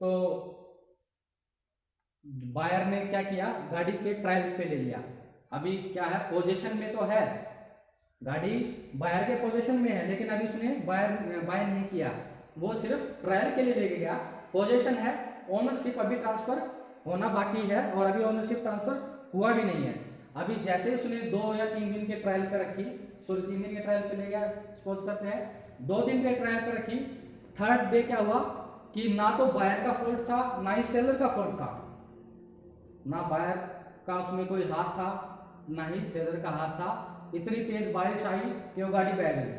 तो बायर ने क्या किया, गाड़ी के ट्रायल पे ले लिया। अभी क्या है, पोजीशन में तो है, गाड़ी बायर के पोजीशन में है, लेकिन अभी उसने बाय नहीं किया, वो सिर्फ ट्रायल के लिए लेके गया। पोजीशन है, ओनरशिप अभी ट्रांसफर होना बाकी है, और अभी ओनरशिप ट्रांसफर हुआ भी नहीं है। अभी जैसे उसने 2 या 3 दिन के ट्रायल पे रखी, 3 दिन के ट्रायल पे ले गया, सपोज करते हैं 2 दिन के ट्रायल पे रखी, थर्ड डे क्या हुआ कि ना तो बायर का फॉल्ट था ना ही सेलर का फॉल्ट था, ना बायर का उसमें कोई हाथ था ना ही सेलर का हाथ था। इतनी तेज बारिश आई कि वो गाड़ी बह गई,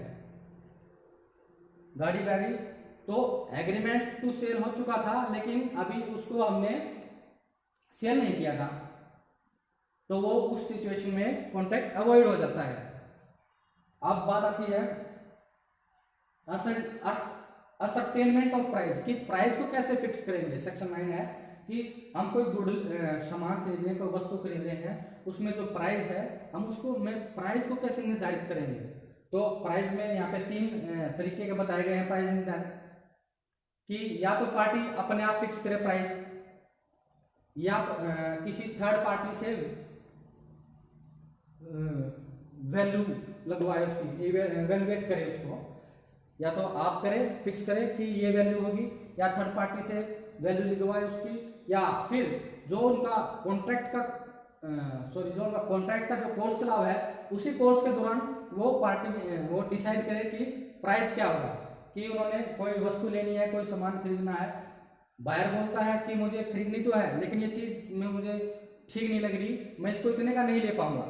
गाड़ी बह गई। तो एग्रीमेंट टू सेल हो चुका था लेकिन अभी उसको हमने सेल नहीं किया था, तो वो उस सिचुएशन में कॉन्ट्रैक्ट अवॉइड हो जाता है। अब बात आती है असर्टेनमेंट ऑफ प्राइस, कि प्राइस को कैसे फिक्स करेंगे। सेक्शन 9 है कि हम कोई गुड सामान खरीद रहे हैं, कोई वस्तु खरीद रहे हैं, उसमें जो प्राइस है हम उसको प्राइस को कैसे निर्धारित करेंगे। तो प्राइस में यहाँ पे 3 तरीके के बताए गए हैं प्राइस निर्धारित, कि या तो पार्टी अपने आप फिक्स करे प्राइस, या किसी थर्ड पार्टी से वैल्यू लगवाए, उसकी इवेलुएट करे उसको, या तो आप करें फिक्स करें कि ये वैल्यू होगी, या थर्ड पार्टी से वैल्यू लिखवाए उसकी, या फिर जो उनका कॉन्ट्रैक्ट का जो उनका कॉन्ट्रैक्ट का जो कोर्स चला हुआ है उसी कोर्स के दौरान वो पार्टी वो डिसाइड करे कि प्राइस क्या होगा। कि उन्होंने कोई वस्तु लेनी है, कोई सामान खरीदना है, बायर बोलता है कि मुझे खरीदनी तो है लेकिन ये चीज में मुझे ठीक नहीं लग रही, मैं इसको इतने का नहीं ले पाऊंगा,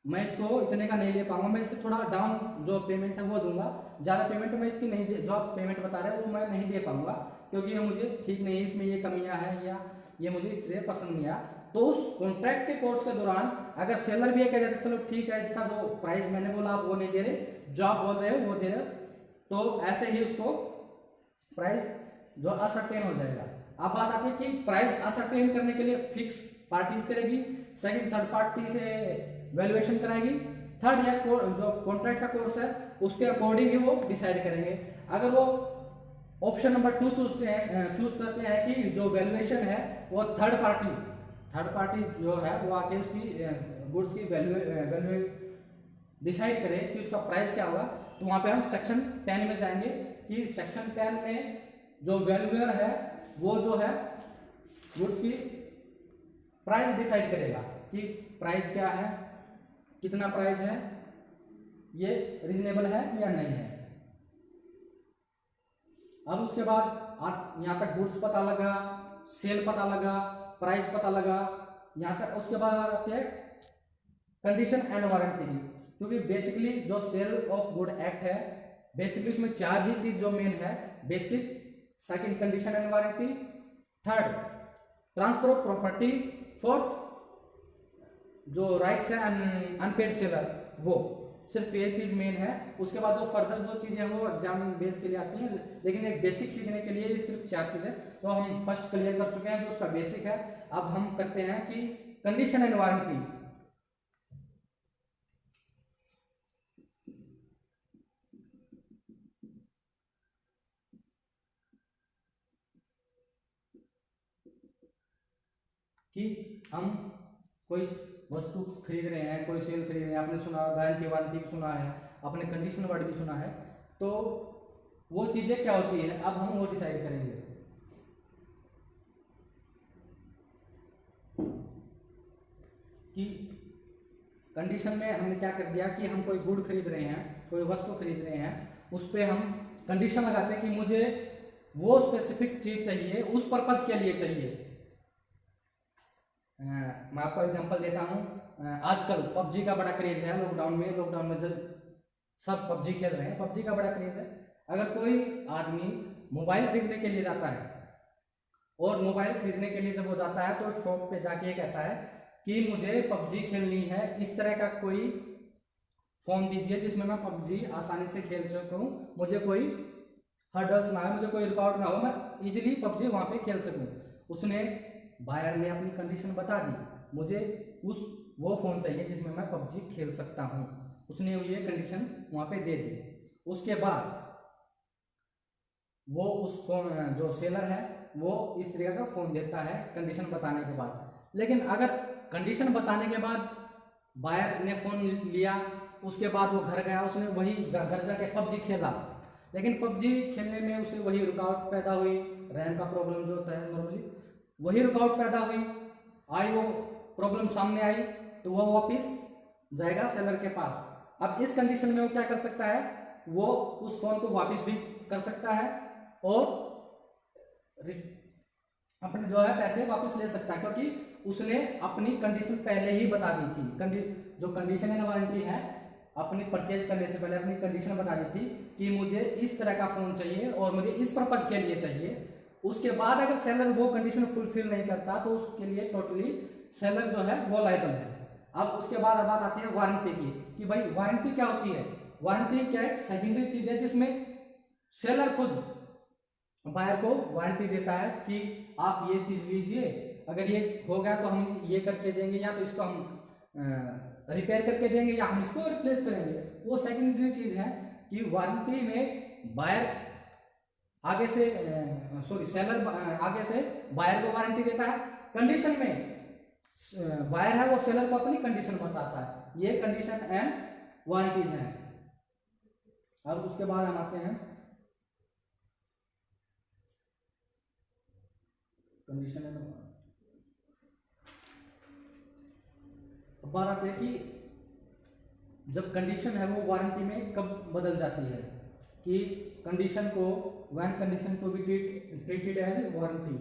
मैं इसको इतने का नहीं ले पाऊंगा, मैं इससे थोड़ा डाउन जो पेमेंट है वो दूंगा, ज्यादा पेमेंट मैं इसकी नहीं दे, जो आप पेमेंट बता रहे हैं वो मैं नहीं दे पाऊंगा क्योंकि ये मुझे ठीक नहीं है, इसमें ये कमियां हैं या ये मुझे इस तरह पसंद नहीं आया। तो उस कॉन्ट्रैक्ट के कोर्स के दौरान अगर सेलर भी ये कह देते चलो ठीक है इसका जो प्राइस मैंने बोला आप वो नहीं दे रहे, जो आप बोल रहे हो वो दे रहे हो, तो ऐसे ही उसको प्राइस जो असर्टेन हो जाएगा। अब बात आती है कि प्राइस असर्टेन करने के लिए फिक्स पार्टीज करेगी, सेकंड थर्ड पार्टी से वैल्यूएशन कराएगी, थर्ड या जो कॉन्ट्रैक्ट का कोर्स है उसके अकॉर्डिंग ही वो डिसाइड करेंगे। अगर वो ऑप्शन नंबर 2 चूज करते हैं कि जो वैल्यूएशन है वो थर्ड पार्टी जो है वो आके उसकी गुड्स की वैल्यू डिसाइड करें कि उसका प्राइस क्या होगा, तो वहां पे हम सेक्शन 10 में जाएंगे कि सेक्शन 10 में जो वैल्यूअर है वो जो है गुड्स की प्राइस डिसाइड करेगा कि प्राइस क्या है, कितना प्राइस है, ये रीजनेबल है या नहीं है। अब उसके बाद आप यहाँ तक गुड्स पता लगा, सेल पता लगा, प्राइस पता लगा, यहाँ तक। उसके बाद आते हैं कंडीशन एंड वारंटी, क्योंकि बेसिकली जो सेल ऑफ गुड एक्ट है बेसिकली उसमें 4 ही चीज जो मेन है, basic, second condition and warranty, third transfer of property, fourth जो राइट्स है अनपेड सेलर, वो सिर्फ ये चीज मेन है। उसके बाद जो फर्दर जो चीजें वो एग्जाम बेस के लिए आती हैं, लेकिन एक बेसिक सीखने के लिए सिर्फ 4 चीजें तो हम फर्स्ट क्लियर कर चुके हैं जो उसका बेसिक है। अब हम करते हैं कि कंडीशन एंड वारंटी। कि हम कोई वस्तु खरीद रहे हैं, कोई सेल खरीद रहे हैं, आपने सुना गारंटी वारंटी भी सुना है, आपने कंडीशन वर्ड भी सुना है, तो वो चीजें क्या होती है अब हम वो डिसाइड करेंगे। कि कंडीशन में हमने क्या कर दिया कि हम कोई गुड खरीद रहे हैं, कोई वस्तु खरीद रहे हैं, उस पर हम कंडीशन लगाते हैं कि मुझे वो स्पेसिफिक चीज चाहिए, उस पर्पज के लिए चाहिए। मैं आपको एग्जांपल देता हूँ, आजकल पबजी का बड़ा क्रेज है, लॉकडाउन में जब सब पबजी खेल रहे हैं, पबजी का बड़ा क्रेज है। अगर कोई आदमी मोबाइल खरीदने के लिए जाता है और मोबाइल खरीदने के लिए जब वो जाता है तो शॉप पे जाके ये कहता है कि मुझे पबजी खेलनी है, इस तरह का कोई फोन दीजिए जिसमें मैं पबजी आसानी से खेल सकूं, मुझे कोई हर्डल्स ना हो, मुझे कोई रुकावट ना हो, मैं इजीली पबजी वहां पे खेल सकूं। उसने बायर ने अपनी कंडीशन बता दी, मुझे वो फोन चाहिए जिसमें मैं पबजी खेल सकता हूं, उसने ये कंडीशन वहां पे दे दी। उसके बाद वो उस फोन जो सेलर है वो इस तरीके का फोन देता है कंडीशन बताने के बाद। लेकिन अगर कंडीशन बताने के बाद बायर ने फोन लिया, उसके बाद वो घर गया, उसने वही घर जाके पबजी खेला, लेकिन पबजी खेलने में उसे वही रुकावट पैदा हुई, रैम का प्रॉब्लम जो होता है नॉर्मली, वही रुकावट पैदा हुई, वो प्रॉब्लम सामने आई, तो वो वापिस जाएगा सेलर के पास। अब इस कंडीशन में वो क्या कर सकता है, वो उस फोन को वापिस भी कर सकता है और अपने जो है पैसे वापस ले सकता है, क्योंकि उसने अपनी कंडीशन पहले ही बता दी थी। जो कंडीशन एंड वारंटी है, अपनी परचेज करने से पहले अपनी कंडीशन बता दी थी कि मुझे इस तरह का फोन चाहिए और मुझे इस पर्पज के लिए चाहिए। उसके बाद अगर सेलर वो कंडीशन फुलफिल नहीं करता तो उसके लिए टोटली सेलर जो है वो लायबल है। अब उसके बाद बात आती है वारंटी की, कि भाई वारंटी क्या होती है। वारंटी क्या है, सेकेंडरी चीज है जिसमें सेलर खुद बायर को वारंटी देता है कि आप ये चीज लीजिए, अगर ये हो गया तो हम ये करके देंगे, या तो इसको हम रिपेयर करके देंगे, या हम इसको रिप्लेस करेंगे। वो सेकेंडरी चीज है कि वारंटी में बायर आगे से सेलर आगे से बायर को वारंटी देता है, कंडीशन में बायर है वो सेलर को अपनी कंडीशन बताता है। ये कंडीशन एंड वारंटीज हैं। अब उसके बाद हम आते हैं कंडीशन एंड वारंटी। अब बात आती है कि जब कंडीशन है वो वारंटी में कब बदल जाती है, कि कंडीशन को व्हेन कंडीशन को भी treated as warranty.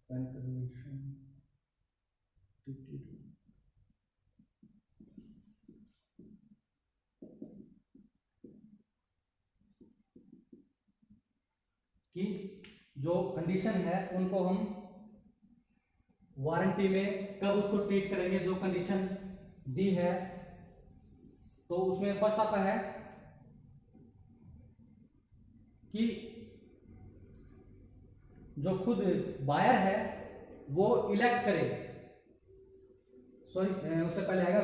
When condition treated कि जो कंडीशन है उनको हम वारंटी में कब उसको ट्रीट करेंगे, जो कंडीशन दी है। तो उसमें फर्स्ट आता है कि जो खुद बायर है वो इलेक्ट करे, सॉरी उससे पहले आएगा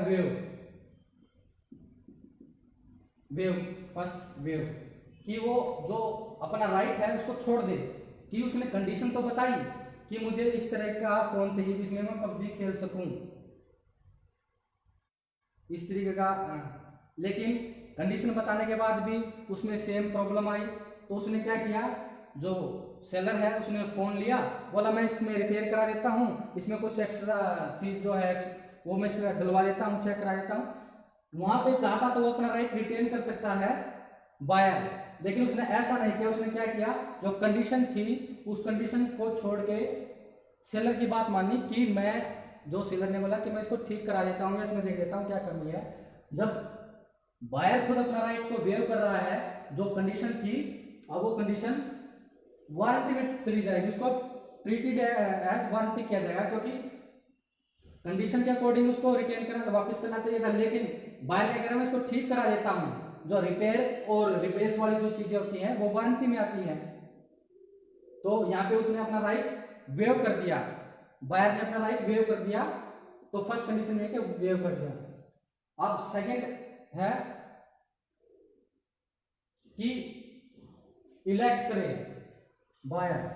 फर्स्ट वेव, कि वो जो अपना राइट है उसको छोड़ दे, कि उसने कंडीशन तो बताई कि मुझे इस तरह का फोन चाहिए जिसमें मैं पबजी खेल सकूं, इस तरीके का। लेकिन कंडीशन बताने के बाद भी उसमें सेम प्रॉब्लम आई, तो उसने क्या किया, जो सेलर है उसने फ़ोन लिया, बोला मैं इसमें रिपेयर करा देता हूँ, इसमें कुछ एक्स्ट्रा चीज़ जो है वो मैं इसमें डलवा देता हूँ, चेक करा देता हूँ। वहाँ पे चाहता तो वो अपना राइट रिटेन कर सकता है बायर, लेकिन उसने ऐसा नहीं किया। उसने क्या किया, जो कंडीशन थी उस कंडीशन को छोड़ के सेलर की बात मानी कि मैं, जो सेलर ने बोला कि मैं इसको ठीक करा देता हूँ या इसमें देख देता हूँ क्या करनी है। जब बायर खुद अपना राइट को वेव कर रहा है, जो कंडीशन थी अब वो कंडीशन वारंटी में चली जाएगी, उसको ट्रीटेड एज वारंटी किया जाएगा, क्योंकि कंडीशन के अकॉर्डिंग उसको रिटेन करना वापस करना चाहिए था। लेकिन बायर क्या कह रहा है, मैं इसको ठीक करा देता हूँ, जो रिपेयर और रिप्लेस वाली जो चीजें होती हैं वो वारंटी में आती हैं। तो यहाँ पे उसने अपना राइट वेव कर दिया, बायर ने अपना राइट वेव कर दिया। तो फर्स्ट कंडीशन है कि वेव कर दिया। अब सेकंड है कि इलेक्ट करे, बायर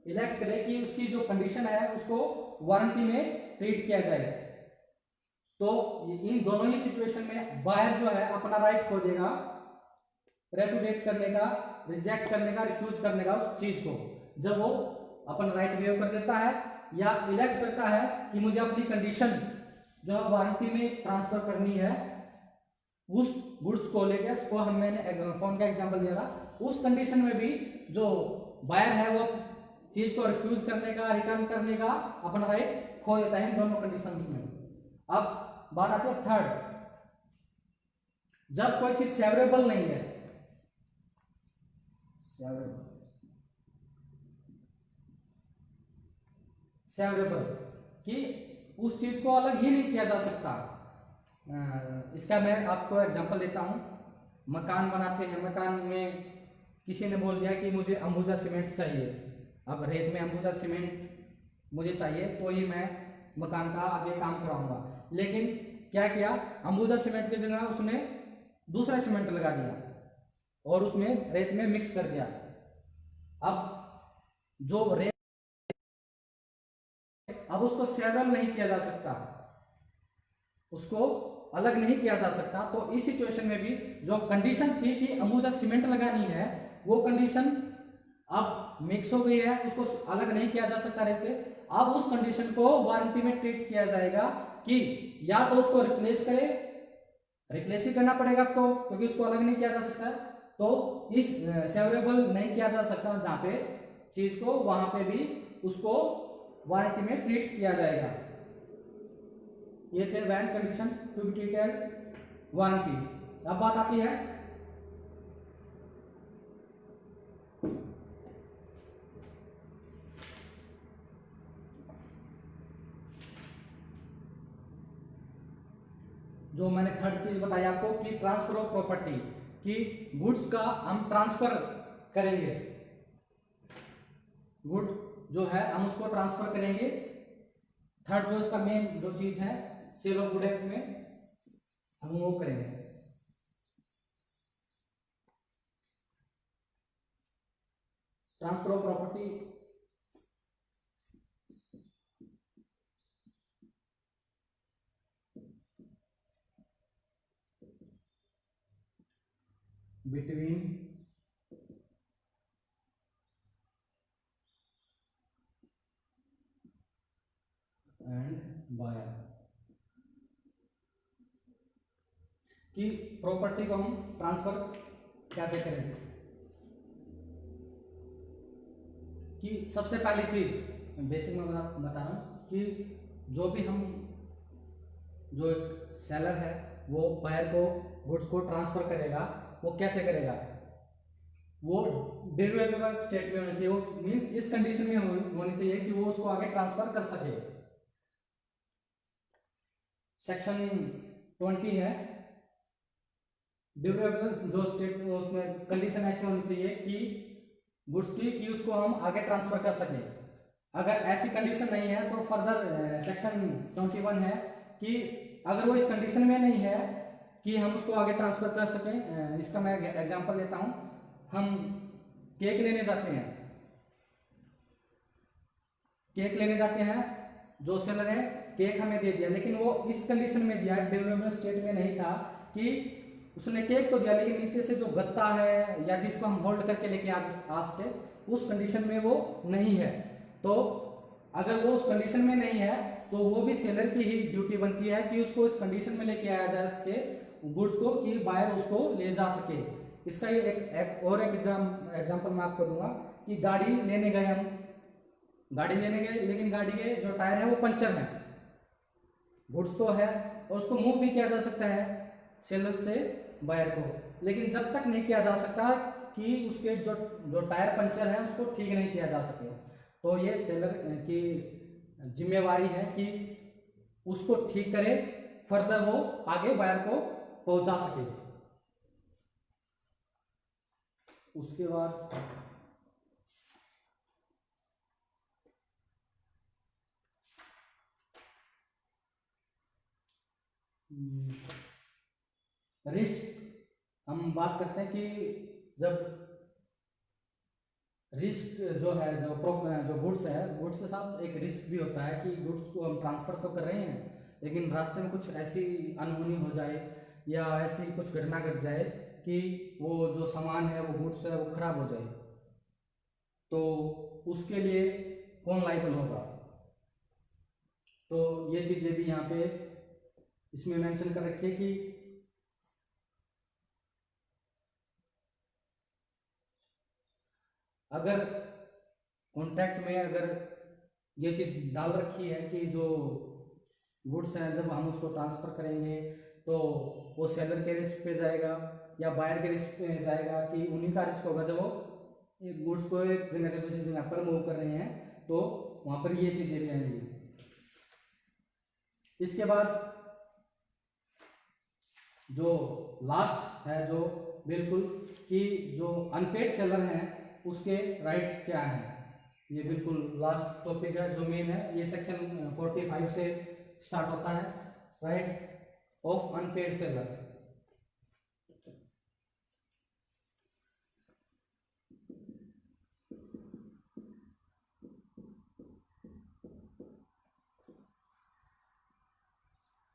इलेक्ट करे कि उसकी जो कंडीशन है उसको वारंटी में ट्रीट किया जाए। तो इन दोनों ही सिचुएशन में बायर जो है अपना राइट खो देगा रेपुडिएट करने का, रिजेक्ट करने का, रिफ्यूज करने का उस चीज को, जब वो अपन राइट वेव कर देता है या इलेक्ट करता है कि मुझे अपनी कंडीशन जो है वारंटी में ट्रांसफर करनी है, उस गुड्स को लेकर, उसको हम मैंने फोन का एग्जांपल दिया था, उस कंडीशन में भी जो बायर है वो चीज को रिफ्यूज करने का, रिटर्न करने का अपना राइट खो देता है इन दोनों कंडीशंस में। अब बात आती है थर्ड, जब कोई चीज सेवरेबल नहीं है, सेवरेबल कि उस चीज को अलग ही नहीं किया जा सकता। इसका मैं आपको एग्जांपल देता हूं। मकान बनाते हैं, मकान में किसी ने बोल दिया कि मुझे अंबुजा सीमेंट चाहिए। अब रेत में अंबुजा सीमेंट मुझे चाहिए तो ही मैं मकान का आगे काम कराऊंगा। लेकिन क्या किया, अंबुजा सीमेंट की जगह उसने दूसरा सीमेंट लगा दिया और उसमें रेत में मिक्स कर दिया। अब जो रेत, अब उसको सेवरल नहीं किया जा सकता, उसको अलग नहीं किया जा सकता। तो इस सिचुएशन में भी जो कंडीशन थी कि अंबुजा सीमेंट लगानी है, वो कंडीशन अब मिक्स हो गई है, उसको अलग नहीं किया जा सकता रहते। अब उस कंडीशन को वारंटी में ट्रीट किया जाएगा कि या तो उसको रिप्लेस करे, रिप्लेस ही करना पड़ेगा तो, क्योंकि उसको अलग नहीं किया जा सकता। तो इस सेवरेबल नहीं किया जा सकता जहां पे चीज को, वहां पे भी उसको वारंटी में ट्रीट किया जाएगा। ये थे when condition to be treated warranty. अब बात आती है जो मैंने थर्ड चीज बताई आपको कि ट्रांसफर ऑफ प्रॉपर्टी, कि गुड्स का हम ट्रांसफर करेंगे, गुड जो है हम उसको ट्रांसफर करेंगे। थर्ड जो इसका मेन जो चीज है सेल ऑफ गुड एक्ट में हम वो करेंगे। Transfer of property between and buyer, कि प्रॉपर्टी को हम ट्रांसफर कैसे करेंगे। कि सबसे पहली चीज बेसिक में बता रहा हूं कि जो भी हम, जो एक सेलर है वो बायर को गुड्स को ट्रांसफर करेगा, वो कैसे करेगा, वो डेरिवेटिव स्टेट में होना चाहिए, वो मींस इस कंडीशन में होनी चाहिए कि वो उसको आगे ट्रांसफर कर सके। सेक्शन 20 है ड्यूरेबल, जो स्टेट उसमें कंडीशन ऐसी होनी चाहिए कि गुड्स की कि उसको हम आगे ट्रांसफर कर सके। अगर ऐसी कंडीशन नहीं है तो फर्दर सेक्शन 21 है कि अगर वो इस कंडीशन में नहीं है कि हम उसको आगे ट्रांसफर कर सकें। इसका मैं एग्जांपल देता हूं। हम केक लेने जाते हैं केक लेने जाते हैं, जो सेलर है केक हमें दे दिया, लेकिन वो इस कंडीशन में दिया, डिलीवरेबल स्टेट में नहीं था कि उसने केक तो दिया लेकिन नीचे से जो गत्ता है या जिसको हम होल्ड करके लेके आ सके उस कंडीशन में वो नहीं है। तो अगर वो उस कंडीशन में नहीं है तो वो भी सेलर की ही ड्यूटी बनती है कि उसको इस कंडीशन में लेके आया जा सके गुड्स को, कि बायर उसको ले जा सके। इसका ये एक और एग्जाम्पल मैं आपको दूंगा कि गाड़ी लेने गए हम, गाड़ी लेने गए लेकिन गाड़ी के जो टायर है वो पंचर है, गुड्स तो है और उसको मूव भी किया जा सकता है सेलर से बायर को, लेकिन जब तक नहीं किया जा सकता कि उसके जो टायर पंचर है उसको ठीक नहीं किया जा सके, तो ये सेलर की जिम्मेवारी है कि उसको ठीक करे, फर्दर वो आगे बायर को पहुंचा सके। उसके बाद रिस्क हम बात करते हैं कि जब रिस्क जो है जो गुड्स है, गुड्स के साथ एक रिस्क भी होता है कि गुड्स को हम ट्रांसफर तो कर रहे हैं लेकिन रास्ते में कुछ ऐसी अनहोनी हो जाए या ऐसी कुछ घटना घट जाए कि वो जो सामान है वो गुड्स है वो खराब हो जाए, तो उसके लिए कौन लायबल होगा। तो ये चीजें भी यहाँ पे इसमें मेंशन कर रखी है कि अगर कॉन्ट्रैक्ट में अगर ये चीज डाल रखी है कि जो गुड्स हैं जब हम उसको ट्रांसफर करेंगे तो वो सेलर के रिस्क पे जाएगा या बायर के रिस्क पे जाएगा, कि उन्हीं का रिस्क होगा जब वो एक गुड्स को एक जगह से दूसरी जगह पर मूव कर रहे हैं, तो वहां पर ये चीजें भी आएंगी। इसके बाद जो लास्ट है जो बिल्कुल कि जो अनपेड सेलर हैं उसके राइट्स क्या हैं, ये बिल्कुल लास्ट टॉपिक है जो मेन है। ये सेक्शन 45 से स्टार्ट होता है, राइट ऑफ अनपेड सेलर।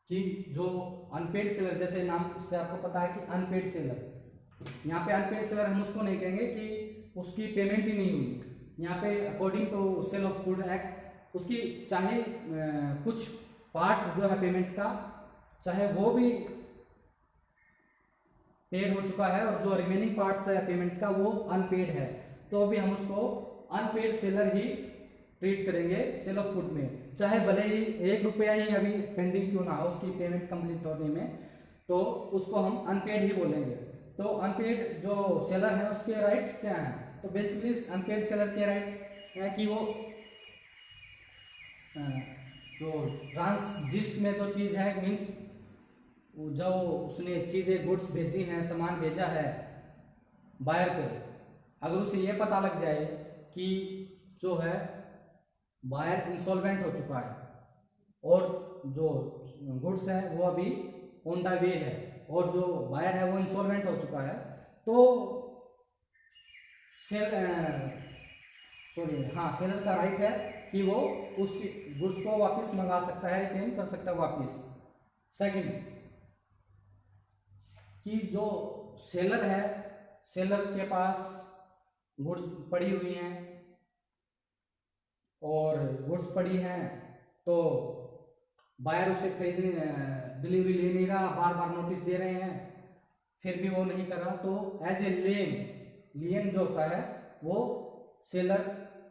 कि जो अनपेड सेलर, जैसे नाम से आपको पता है कि अनपेड सेलर, यहाँ पे अनपेड सेलर हम उसको नहीं कहेंगे कि उसकी पेमेंट ही नहीं हुई। यहाँ पे according to sale of good act उसकी चाहे कुछ पार्ट जो है पेमेंट का चाहे वो भी पेड हो चुका है और जो रिमेनिंग पार्ट्स है पेमेंट का वो अनपेड है, तो भी हम उसको अनपेड सेलर ही ट्रीट करेंगे सेल ऑफ गुड में, चाहे भले ही 1 रुपया ही अभी पेंडिंग क्यों ना हो उसकी पेमेंट कंप्लीट होने में, तो उसको हम अनपेड ही बोलेंगे। तो अनपेड जो सेलर है उसके राइट्स क्या हैं, तो बेसिकली अनपेड सेलर के राइट है कि वो जो ट्रांसजिस्ट में जो चीज़ है मीन्स जो उसने चीज़ें गुड्स भेजी हैं, सामान भेजा है बायर को, अगर उसे ये पता लग जाए कि जो है बायर इंसॉल्वेंट हो चुका है और जो गुड्स है वो अभी ऑन द वे है और जो बायर है वो इंसॉल्वेंट हो चुका है, तो सेलर का राइट है कि वो उस गुड्स को वापस मंगा सकता है, रिटर्न कर सकता है वापस। सेकंड कि जो सेलर है, सेलर के पास गुड्स पड़ी हुई हैं और गुड्स पड़ी हैं तो बायर उसे खरीदने डिलीवरी ले नहीं रहा, बार बार नोटिस दे रहे हैं फिर भी वो नहीं कर रहा, तो एज ए लियन जो होता है वो सेलर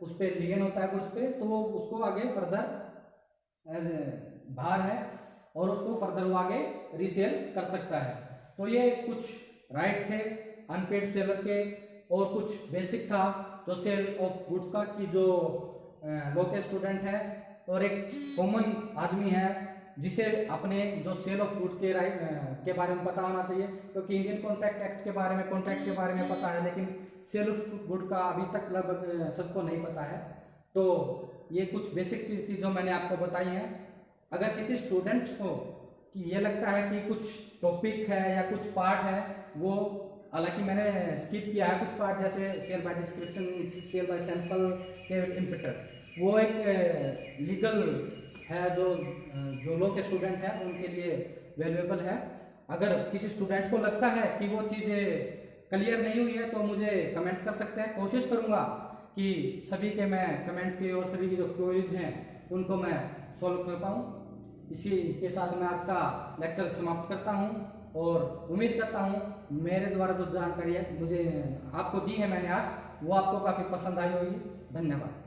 उस पर लियन होता है गुड्स पे, तो वो उसको आगे फर्दर भार है और उसको फर्दर वो आगे रीसेल कर सकता है। तो ये कुछ राइट थे अनपेड सेलर के और कुछ बेसिक था जो सेल ऑफ गुड्स का, कि जो लॉ के स्टूडेंट है और एक कॉमन आदमी है जिसे अपने जो सेल ऑफ गुड के राइट के बारे में पता होना चाहिए, क्योंकि इंडियन कॉन्ट्रैक्ट एक्ट के बारे में, कॉन्ट्रैक्ट के बारे में पता है लेकिन सेल ऑफ गुड का अभी तक लगभग सबको नहीं पता है। तो ये कुछ बेसिक चीज़ थी जो मैंने आपको बताई है। अगर किसी स्टूडेंट को कि ये लगता है कि कुछ टॉपिक है या कुछ पार्ट है वो, हालांकि मैंने स्किप किया है कुछ पार्ट, जैसे sale by description, sale by sample, केवल इम्पिटर, वो एक लीगल है, जो लॉ के स्टूडेंट हैं उनके लिए वैल्यूएबल है। अगर किसी स्टूडेंट को लगता है कि वो चीज़ें क्लियर नहीं हुई है तो मुझे कमेंट कर सकते हैं। कोशिश करूँगा कि सभी के मैं कमेंट की और सभी की जो क्वेरीज हैं उनको मैं सॉल्व कर पाऊँ। इसी के साथ मैं आज का लेक्चर समाप्त करता हूँ और उम्मीद करता हूँ मेरे द्वारा जो जानकारी है मुझे आपको दी है मैंने आज, वो आपको काफ़ी पसंद आई होगी। धन्यवाद।